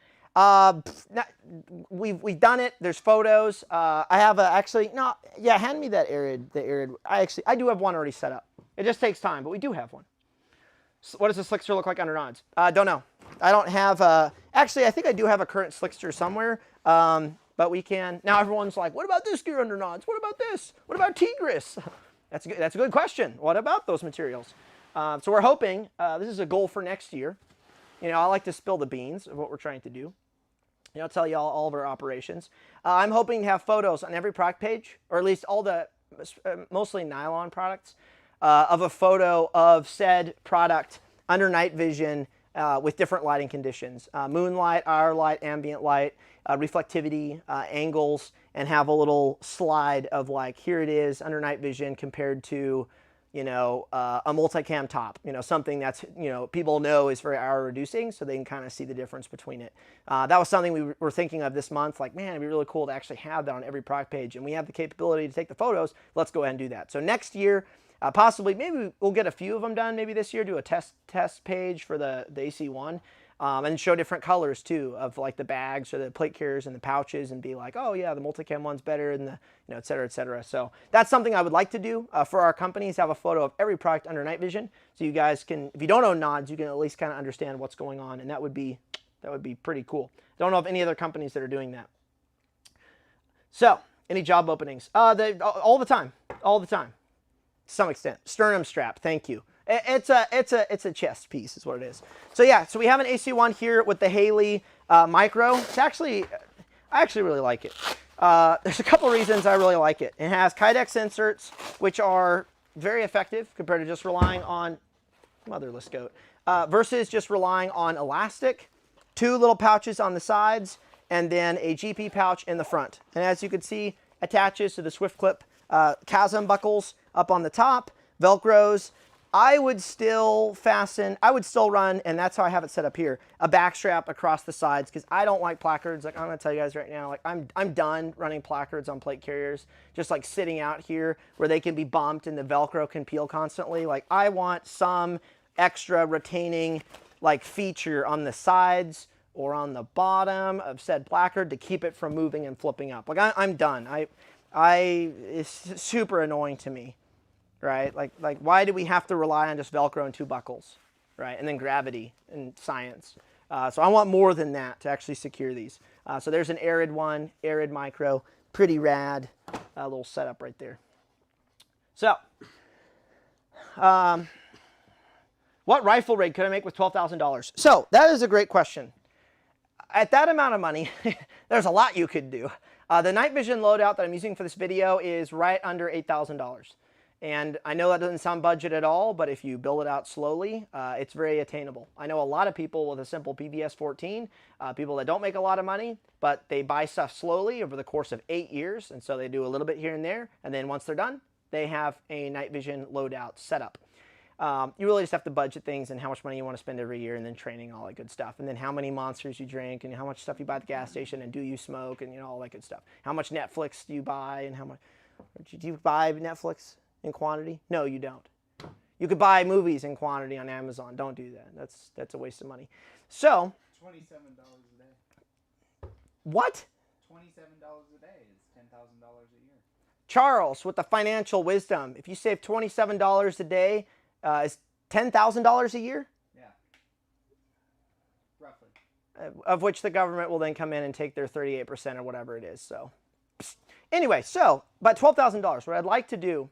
We've done it. There's photos. I have actually, no, yeah, hand me that arid. I do have one already set up. It just takes time, but we do have one. So what does the Slickster look like under nods? Don't know. I don't have, actually, I think I do have a current Slickster somewhere. But we can, now everyone's like, what about this gear under nods? What about this? What about Tigris? That's a good question. What about those materials? So we're hoping, this is a goal for next year. You know, I like to spill the beans of what we're trying to do. You know, I'll tell you all of our operations. I'm hoping to have photos on every product page, or at least all the, mostly nylon products, of a photo of said product under night vision with different lighting conditions. Moonlight, hour light, ambient light, reflectivity, angles, and have a little slide of like, here it is under night vision compared to, you know, a multicam top, you know, something that's, you know, people know is very hour reducing, so they can kind of see the difference between it. That was something we were thinking of this month, like, man, it'd be really cool to actually have that on every product page, and we have the capability to take the photos. Let's go ahead and do that. So next year, possibly, maybe we'll get a few of them done maybe this year, do a test page for the AC1, and show different colors too of like the bags or the plate carriers and the pouches, and be like, oh yeah, the multicam one's better, and the, you know, et cetera, et cetera. So that's something I would like to do for our companies, have a photo of every product under night vision, so you guys can, if you don't own nods, you can at least kind of understand what's going on, and that would be pretty cool. Don't know of any other companies that are doing that. So any job openings? All the time, to some extent. Sternum strap, thank you. It's a chest piece is what it is. So yeah, so we have an AC1 here with the Haley Micro. It's actually, I actually really like it. There's a couple reasons I really like it. It has Kydex inserts, which are very effective compared to just relying on motherless goat, versus just relying on elastic. 2 little pouches on the sides, and then a GP pouch in the front. And as you can see, attaches to the Swift Clip chasm buckles up on the top, Velcros. I would still run, and that's how I have it set up here, a back strap across the sides, because I don't like placards. Like, I'm going to tell you guys right now, like, I'm done running placards on plate carriers, just like sitting out here where they can be bumped and the Velcro can peel constantly. Like, I want some extra retaining like feature on the sides or on the bottom of said placard to keep it from moving and flipping up. Like, I'm done. It's super annoying to me. Right? Like why do we have to rely on just Velcro and 2 buckles, right? And then gravity and science. So I want more than that to actually secure these. So there's an Arid one, Arid Micro, pretty rad little setup right there. So, what rifle rig could I make with $12,000? So that is a great question. At that amount of money, there's a lot you could do. The night vision loadout that I'm using for this video is right under $8,000. And I know that doesn't sound budget at all, but if you build it out slowly, it's very attainable. I know a lot of people with a simple PVS 14, people that don't make a lot of money, but they buy stuff slowly over the course of 8 years. And so they do a little bit here and there. And then once they're done, they have a night vision loadout setup. You really just have to budget things and how much money you want to spend every year, and then training, all that good stuff. And then how many monsters you drink, and how much stuff you buy at the gas station, and do you smoke, and all that good stuff. How much Netflix do you buy, and how much do you buy Netflix in quantity? No, you don't. You could buy movies in quantity on Amazon. Don't do that. That's a waste of money. So $27 a day. What? $27 a day is $10,000 a year. Charles, with the financial wisdom, if you save $27 a day, is $10,000 a year? Yeah. Roughly. Of which the government will then come in and take their 38% or whatever it is. So anyway, but $12,000, what I'd like to do,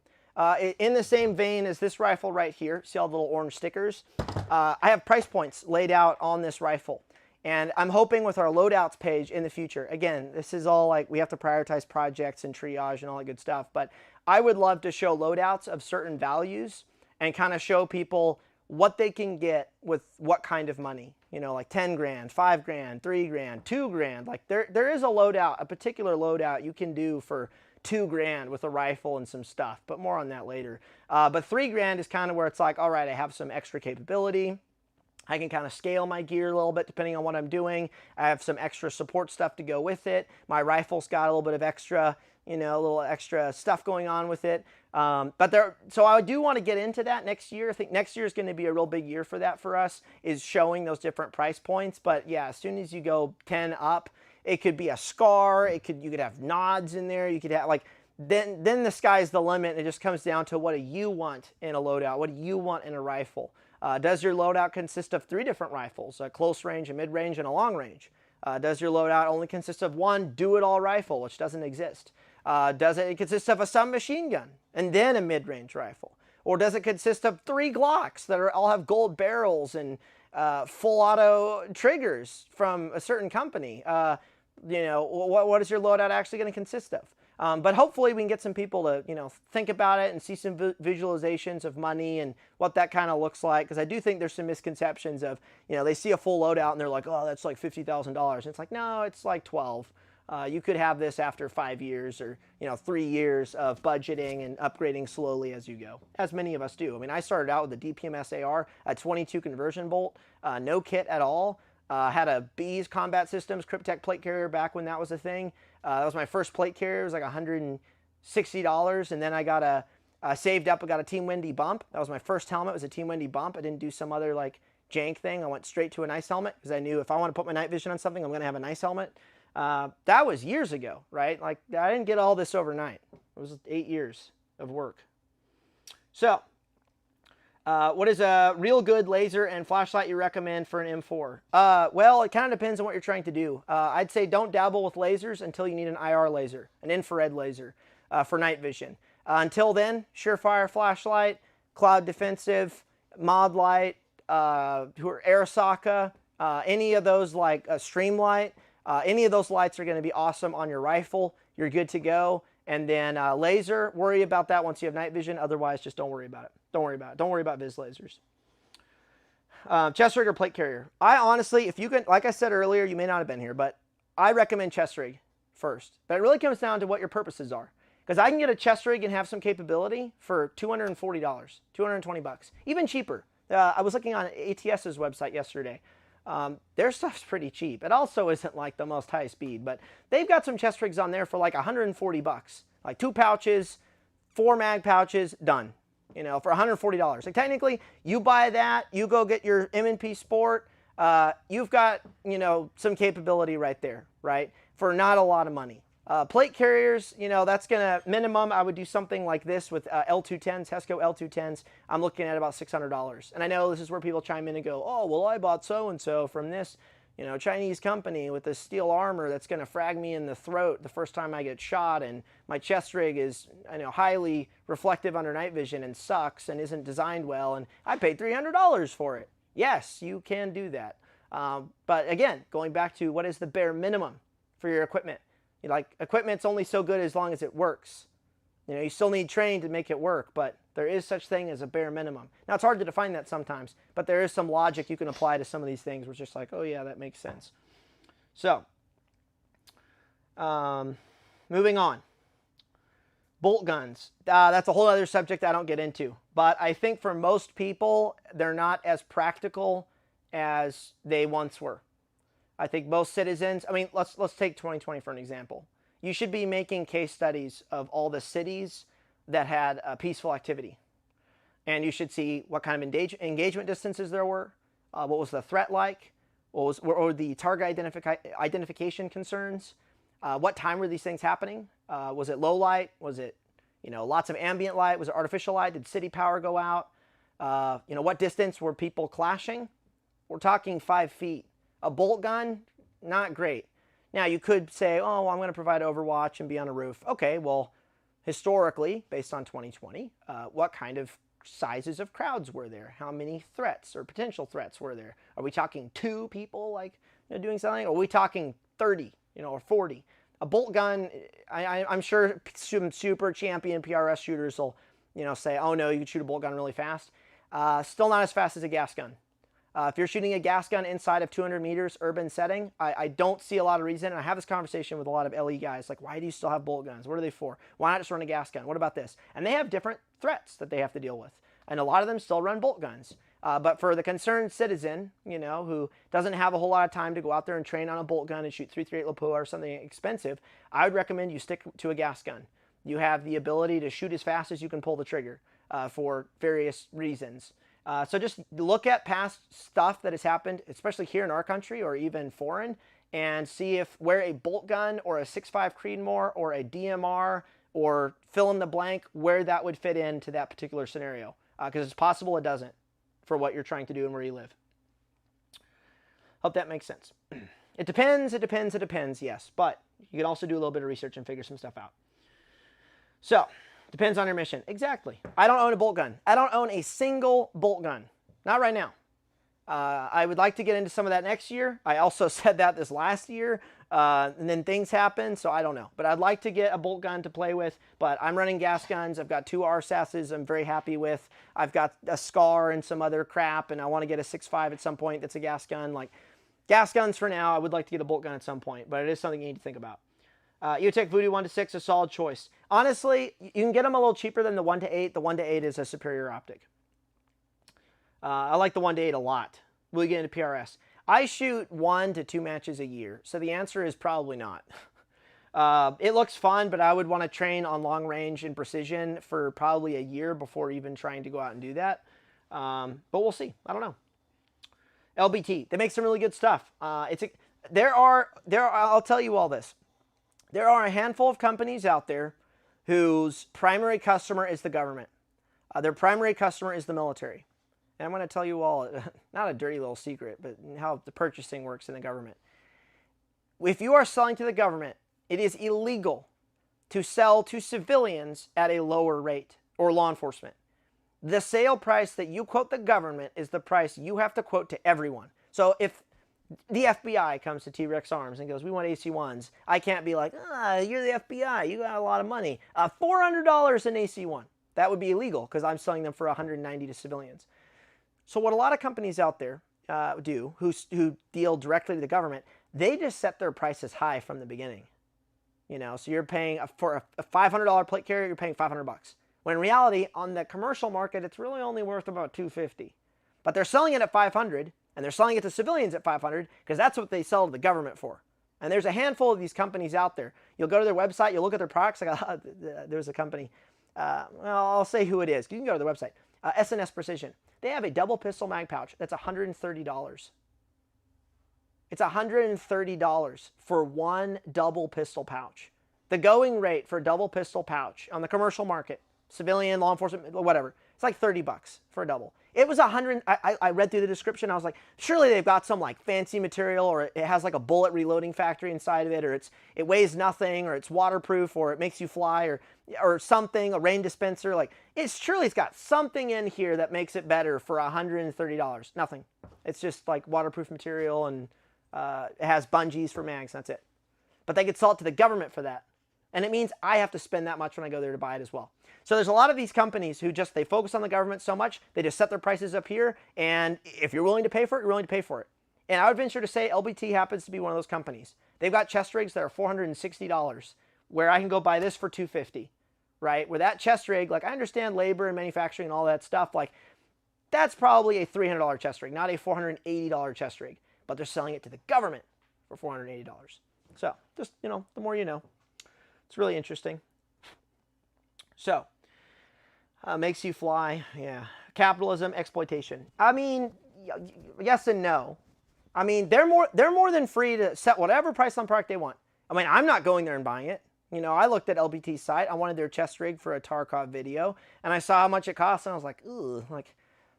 in the same vein as this rifle right here, see all the little orange stickers? I have price points laid out on this rifle. And I'm hoping with our loadouts page in the future, again, this is all like we have to prioritize projects and triage and all that good stuff, but I would love to show loadouts of certain values and kind of show people what they can get with what kind of money. Like 10 grand, 5 grand, 3 grand, 2 grand. Like there is a loadout, a particular loadout you can do for 2 grand with a rifle and some stuff, but more on that later. But 3 grand is kind of where it's like, all right, I have some extra capability. I can kind of scale my gear a little bit depending on what I'm doing. I have some extra support stuff to go with it. My rifle's got a little bit of extra, a little extra stuff going on with it. So I do want to get into that next year. I think next year is going to be a real big year for that for us, is showing those different price points. But yeah, as soon as you go 10 up, it could be a scar. You could have nods in there. You could have then the sky's the limit. It just comes down to what do you want in a loadout? What do you want in a rifle? Does your loadout consist of 3 different rifles, a close range, a mid range, and a long range? Does your loadout only consist of one do-it-all rifle, which doesn't exist? Does it consist of a submachine gun and then a mid-range rifle? Or does it consist of 3 Glocks that all have gold barrels and full auto triggers from a certain company? What is your loadout actually going to consist of? But hopefully we can get some people to, think about it and see some visualizations of money and what that kind of looks like. Because I do think there's some misconceptions of, they see a full loadout and they're like, oh, that's like $50,000. And it's like, no, it's like 12. You could have this after 5 years or, 3 years of budgeting and upgrading slowly as you go, as many of us do. I mean, I started out with a DPMS AR, a 22 conversion bolt, no kit at all. Had a Bees Combat Systems Cryptek plate carrier back when that was a thing. That was my first plate carrier. It was like $160. And then I saved up. I got a Team Wendy bump. That was my first helmet. It was a Team Wendy bump. I didn't do some other like jank thing. I went straight to a nice helmet because I knew if I want to put my night vision on something, I'm going to have a nice helmet. That was years ago, right? Like I didn't get all this overnight. It was 8 years of work. So what is a real good laser and flashlight you recommend for an M4? Well, it kind of depends on what you're trying to do. I'd say don't dabble with lasers until you need an IR laser, an infrared laser for night vision. Until then, Surefire flashlight, Cloud Defensive, Mod Light, Arasaka, any of those like Streamlight, any of those lights are going to be awesome on your rifle. You're good to go. And then laser, worry about that once you have night vision. Otherwise, just don't worry about it. Don't worry about it. Don't worry about vis lasers. Chest rig or plate carrier. I honestly, if you can, like I said earlier, you may not have been here, but I recommend chest rig first. But it really comes down to what your purposes are. Because I can get a chest rig and have some capability for $240, 220 bucks, even cheaper. I was looking on ATS's website yesterday. Their stuff's pretty cheap. It also isn't like the most high speed, but they've got some chest rigs on there for like 140 bucks. Like 2 pouches, 4 mag pouches, done. For $140. Like technically, you buy that, you go get your M&P Sport, you've got, some capability right there, right? For not a lot of money. Plate carriers, that's going to, minimum, I would do something like this with L210s, Hesco L210s. I'm looking at about $600. And I know this is where people chime in and go, oh, well, I bought so-and-so from this, Chinese company with this steel armor that's going to frag me in the throat the first time I get shot. And my chest rig is, highly reflective under night vision and sucks and isn't designed well. And I paid $300 for it. Yes, you can do that. But again, going back to what is the bare minimum for your equipment? Like equipment's only so good as long as it works. You still need training to make it work, but there is such thing as a bare minimum. Now it's hard to define that sometimes, but there is some logic you can apply to some of these things where it's just like, oh yeah, that makes sense. So, moving on. Bolt guns. That's a whole other subject I don't get into. But I think for most people, they're not as practical as they once were. I think most citizens, I mean, let's take 2020 for an example. You should be making case studies of all the cities that had peaceful activity. And you should see what kind of engagement distances there were, what was the threat like, what were the target identification concerns, what time were these things happening? Was it low light? Was it, lots of ambient light? Was it artificial light? Did city power go out? What distance were people clashing? We're talking 5 feet. A bolt gun, not great. Now, you could say, oh, well, I'm going to provide Overwatch and be on a roof. Okay, well, historically, based on 2020, what kind of sizes of crowds were there? How many threats or potential threats were there? Are we talking 2 people doing something? Or are we talking 30, or 40? A bolt gun, I'm sure some super champion PRS shooters will, say, oh no, you can shoot a bolt gun really fast. Still not as fast as a gas gun. If you're shooting a gas gun inside of 200 meters urban setting, I don't see a lot of reason. And I have this conversation with a lot of LE guys, like, why do you still have bolt guns? What are they for? Why not just run a gas gun? What about this? And they have different threats that they have to deal with. And a lot of them still run bolt guns. But for the concerned citizen, who doesn't have a whole lot of time to go out there and train on a bolt gun and shoot 338 Lapua or something expensive, I would recommend you stick to a gas gun. You have the ability to shoot as fast as you can pull the trigger for various reasons. So just look at past stuff that has happened, especially here in our country or even foreign, and see if where a bolt gun or a 6.5 Creedmoor or a DMR or fill in the blank, where that would fit into that particular scenario. Because it's possible it doesn't for what you're trying to do and where you live. Hope that makes sense. It depends, yes. But you can also do a little bit of research and figure some stuff out. So, depends on your mission. Exactly. I don't own a bolt gun. I don't own a single bolt gun. Not right now. I would like to get into some of that next year. I also said that this last year, and then things happened, so I don't know. But I'd like to get a bolt gun to play with, but I'm running gas guns. I've got 2 RSASs I'm very happy with. I've got a SCAR and some other crap, and I want to get a 6.5 at some point that's a gas gun. Like, gas guns for now. I would like to get a bolt gun at some point, but it is something you need to think about. EOTech Voodoo 1-6, a solid choice. Honestly, you can get them a little cheaper than the 1-8. The 1-8 is a superior optic. I like the 1-8 a lot. We'll get into PRS. I shoot 1 to 2 matches a year, so the answer is probably not. It looks fun, but I would want to train on long range and precision for probably a year before even trying to go out and do that. But we'll see. I don't know. LBT, they make some really good stuff. I'll tell you all this. There are a handful of companies out there whose primary customer is the government. Their primary customer is the military. And I'm going to tell you all, not a dirty little secret, but how the purchasing works in the government. If you are selling to the government, it is illegal to sell to civilians at a lower rate, or law enforcement. The sale price that you quote the government is the price you have to quote to everyone. So if the FBI comes to T.REX Arms and goes, we want AC-1s, I can't be like, you're the FBI, you got a lot of money. $400 an AC-1. That would be illegal because I'm selling them for $190 to civilians. So what a lot of companies out there do, who deal directly to the government, they just set their prices high from the beginning. So you're paying for a $500 plate carrier, you're paying $500. When in reality, on the commercial market, it's really only worth about $250. But they're selling it at $500, and they're selling it to civilians at $500 because that's what they sell to the government for. And there's a handful of these companies out there. You'll go to their website, you'll look at their products. There's a company. I'll say who it is. You can go to their website. SNS Precision. They have a double pistol mag pouch that's $130. It's $130 for one double pistol pouch. The going rate for a double pistol pouch on the commercial market, civilian, law enforcement, whatever, it's like $30 for a double. It was $100. I read through the description. I was like, surely they've got some like fancy material, or it has like a bullet reloading factory inside of it, or it weighs nothing, or it's waterproof, or it makes you fly, or something, a rain dispenser. Like, surely it's got something in here that makes it better for $130. Nothing. It's just like waterproof material, and it has bungees for mags. That's it. But they could sell it to the government for that. And it means I have to spend that much when I go there to buy it as well. So there's a lot of these companies who they focus on the government so much, they just set their prices up here. And if you're willing to pay for it, you're willing to pay for it. And I would venture to say LBT happens to be one of those companies. They've got chest rigs that are $460, where I can go buy this for $250. right? Where that chest rig, like I understand labor and manufacturing and all that stuff, like that's probably a $300 chest rig, not a $480 chest rig, but they're selling it to the government for $480. So just, you know, the more you know. It's really interesting. So, makes you fly, yeah. Capitalism, exploitation. I mean, yes and no. I mean, they're more than free to set whatever price on product they want. I mean, I'm not going there and buying it. You know, I looked at LBT's site. I wanted their chest rig for a Tarkov video, and I saw how much it cost, and I was like, ooh, like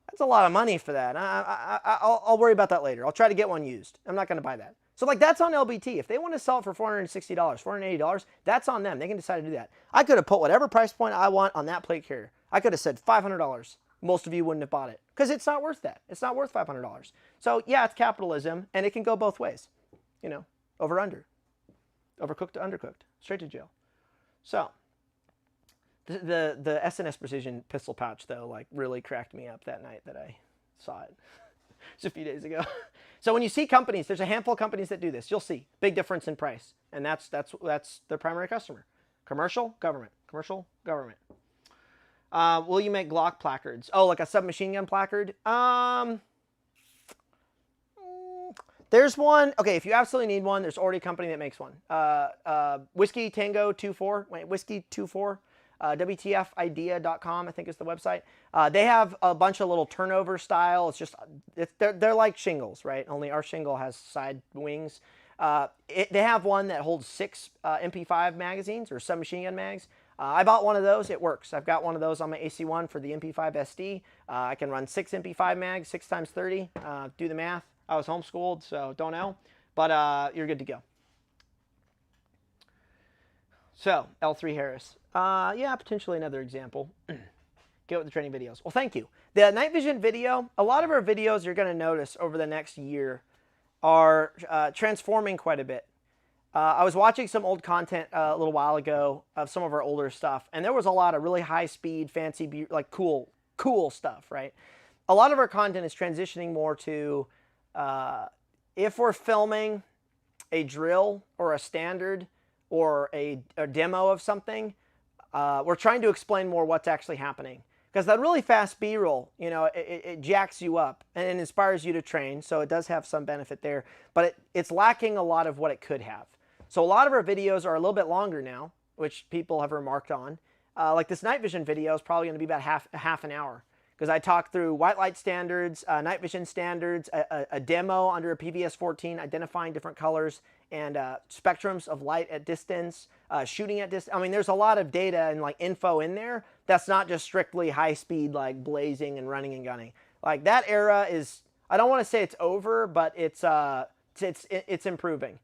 that's a lot of money for that. I'll worry about that later. I'll try to get one used. I'm not going to buy that. So like that's on LBT. If they want to sell it for $460, $480, that's on them. They can decide to do that. I could have put whatever price point I want on that plate carrier. I could have said $500. Most of you wouldn't have bought it because it's not worth that. It's not worth $500. So yeah, it's capitalism, and it can go both ways. You know, over under, overcooked to undercooked, straight to jail. So the SNS Precision pistol pouch though, like really cracked me up that night that I saw it. Just a few days ago. So when you see companies, there's a handful of companies that do this. You'll see big difference in price, and that's their primary customer. Commercial, government. Commercial, government. Will you make Glock placards? Oh, like a submachine gun placard? There's one. Okay, if you absolutely need one, there's already a company that makes one. Whiskey Tango 24. Wait, Whiskey 24. WTFidea.com, I think is the website. They have a bunch of little turnover style. It's just, they're like shingles, right? Only our shingle has side wings. They have one that holds 6 MP5 magazines or submachine gun mags. I bought one of those. It works. I've got one of those on my AC1 for the MP5 SD. I can run 6 MP5 mags, 6 times 30. Do the math. I was homeschooled, so don't know. But you're good to go. So, L3 Harris. Yeah, potentially another example. Get with the training videos. Well, thank you. The night vision video, a lot of our videos you're going to notice over the next year are transforming quite a bit. I was watching some old content a little while ago of some of our older stuff, and there was a lot of really high-speed, fancy, like cool stuff, right? A lot of our content is transitioning more to if we're filming a drill or a standard or a demo of something, we're trying to explain more what's actually happening. Because that really fast B-roll, you know, it jacks you up and it inspires you to train, so it does have some benefit there, but it's lacking a lot of what it could have. So a lot of our videos are a little bit longer now, which people have remarked on. Like this night vision video is probably going to be about half an hour, because I talk through white light standards, night vision standards, a demo under a PVS-14, identifying different colors, and spectrums of light at distance, shooting at distance. I mean, there's a lot of data and like info in there that's not just strictly high speed, like blazing and running and gunning. Like that era is, I don't want to say it's over, but it's improving.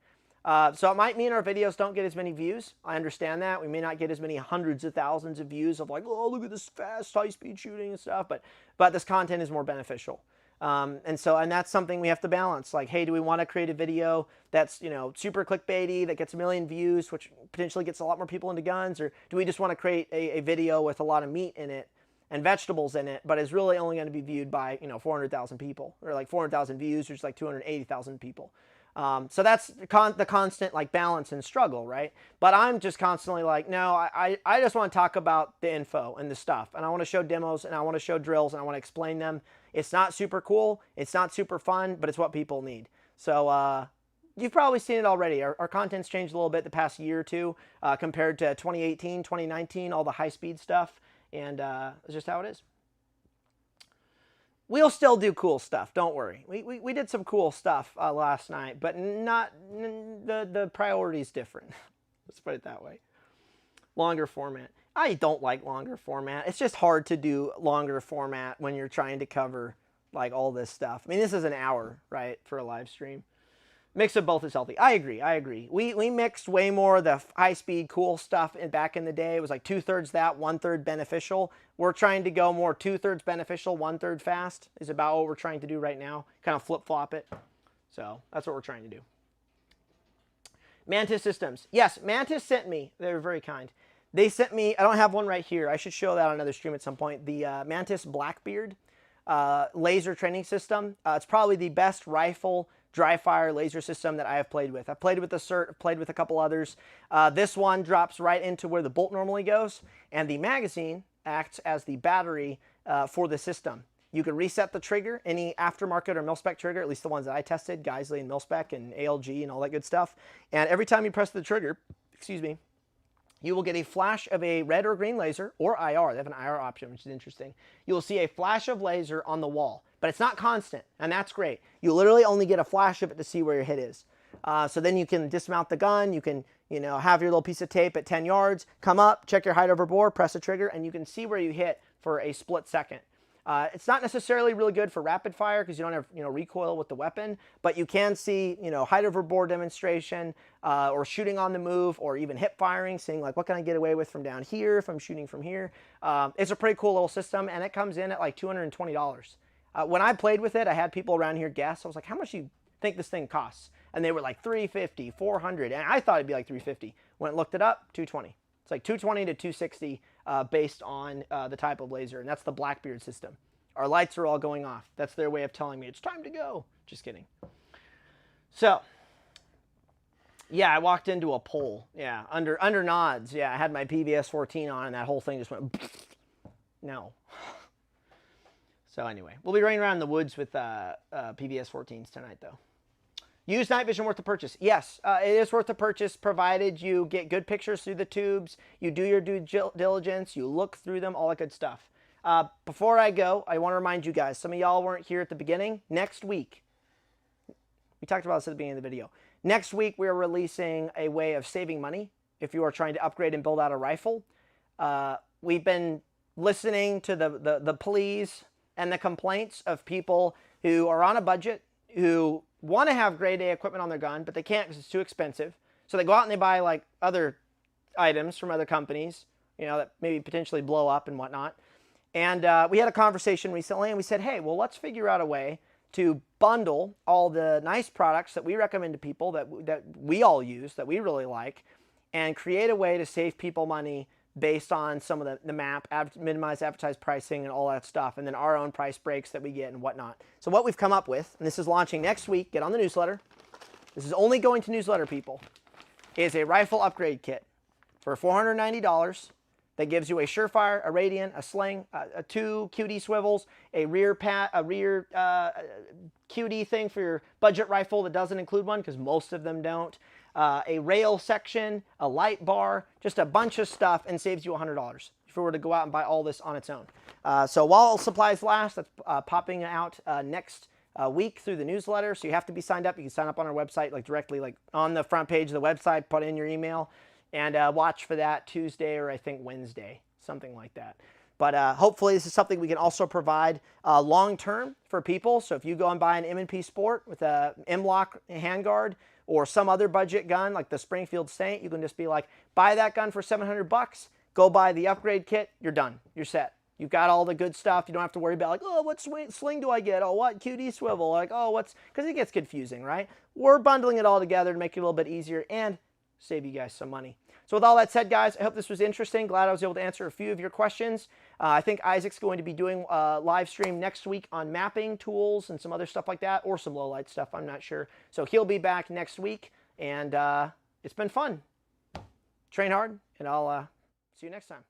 So it might mean our videos don't get as many views. I understand that. We may not get as many hundreds of thousands of views of like, oh, look at this fast, high-speed shooting and stuff, but this content is more beneficial. And that's something we have to balance. Like, hey, do we want to create a video that's, you know, super clickbaity, that gets 1 million views, which potentially gets a lot more people into guns? Or do we just want to create a video with a lot of meat in it and vegetables in it, but is really only going to be viewed by, you know, 400,000 people, or like 400,000 views, which is like 280,000 people. So that's the constant like balance and struggle, right? But I'm just constantly like, no, I just want to talk about the info and the stuff, and I want to show demos, and I want to show drills, and I want to explain them. It's not super cool, it's not super fun, but it's what people need. So you've probably seen it already. Our content's changed a little bit the past year or two compared to 2018, 2019, all the high-speed stuff, and it's just how it is. We'll still do cool stuff, don't worry. We did some cool stuff last night, but not the priority's different. Let's put it that way. Longer format. I don't like longer format. It's just hard to do longer format when you're trying to cover like all this stuff. I mean, this is an hour, right, for a live stream. Mix of both is healthy. I agree. We mixed way more of the high-speed, cool stuff back in the day. It was like 2/3 that, 1/3 beneficial. We're trying to go more 2/3 beneficial, 1/3 fast is about what we're trying to do right now. Kind of flip-flop it. So that's what we're trying to do. Mantis Systems. Yes, Mantis sent me. They were very kind. They sent me, I don't have one right here. I should show that on another stream at some point. The Mantis Blackbeard laser training system. It's probably the best rifle dry fire laser system that I have played with. I've played with the CERT, I've played with a couple others. This one drops right into where the bolt normally goes, and the magazine acts as the battery for the system. You can reset the trigger, any aftermarket or mil-spec trigger, at least the ones that I tested, Geisley and mil-spec and ALG and all that good stuff. And every time you press the trigger, excuse me, you will get a flash of a red or green laser, or IR. They have an IR option, which is interesting. You will see a flash of laser on the wall, but it's not constant, and that's great. You literally only get a flash of it to see where your hit is. So then you can dismount the gun. You can, have your little piece of tape at 10 yards, come up, check your height over bore, press the trigger, and you can see where you hit for a split second. It's not necessarily really good for rapid fire because you don't have recoil with the weapon, but you can see height over bore demonstration or shooting on the move, or even hip firing, seeing like what can I get away with from down here if I'm shooting from here. It's a pretty cool little system, and it comes in at like $220. When I played with it, I had people around here guess. I was like, how much do you think this thing costs? And they were like $350, $400, and I thought it'd be like $350. When I looked it up, $220. It's like $220 to $260 based on the type of laser, and that's the Blackbeard system. Our lights are all going off. That's their way of telling me it's time to go. Just kidding. So, yeah, I walked into a pole. Yeah, under nods. Yeah, I had my PVS 14 on, and that whole thing just went. No. So anyway, we'll be running around in the woods with PVS 14s tonight, though. Used night vision worth the purchase? Yes, it is worth the purchase, provided you get good pictures through the tubes, you do your due diligence, you look through them, all that good stuff. Before I go, I want to remind you guys, some of y'all weren't here at the beginning. Next week, we talked about this at the beginning of the video. Next week, we're releasing a way of saving money if you are trying to upgrade and build out a rifle. We've been listening to the pleas and the complaints of people who are on a budget, who want to have grade A equipment on their gun, but they can't because it's too expensive. So they go out and they buy like other items from other companies, that maybe potentially blow up and whatnot. And we had a conversation recently, and we said, hey, well, let's figure out a way to bundle all the nice products that we recommend to people that we all use, that we really like, and create a way to save people money based on some of the map, minimize advertised pricing and all that stuff, and then our own price breaks that we get and whatnot. So what we've come up with, and this is launching next week, get on the newsletter, this is only going to newsletter people, is a rifle upgrade kit for $490 that gives you a Surefire, a Radiant, a sling, 2 QD swivels, a rear QD thing for your budget rifle that doesn't include one because most of them don't, a rail section, a light bar, just a bunch of stuff, and saves you $100 if you were to go out and buy all this on its own. So while supplies last, that's popping out next week through the newsletter. So you have to be signed up. You can sign up on our website, like directly, like on the front page of the website, put in your email, and watch for that Tuesday or I think Wednesday, something like that. But hopefully this is something we can also provide long-term for people. So if you go and buy an M&P Sport with a M-Lock handguard or some other budget gun like the Springfield Saint, you can just be like, buy that gun for $700, go buy the upgrade kit, you're done, you're set. You've got all the good stuff. You don't have to worry about like, oh, what sling do I get? Oh, what QD swivel? Like, oh, because it gets confusing, right? We're bundling it all together to make it a little bit easier and save you guys some money. So with all that said, guys, I hope this was interesting. Glad I was able to answer a few of your questions. I think Isaac's going to be doing a live stream next week on mapping tools and some other stuff like that, or some low light stuff, I'm not sure. So he'll be back next week, and it's been fun. Train hard, and I'll see you next time.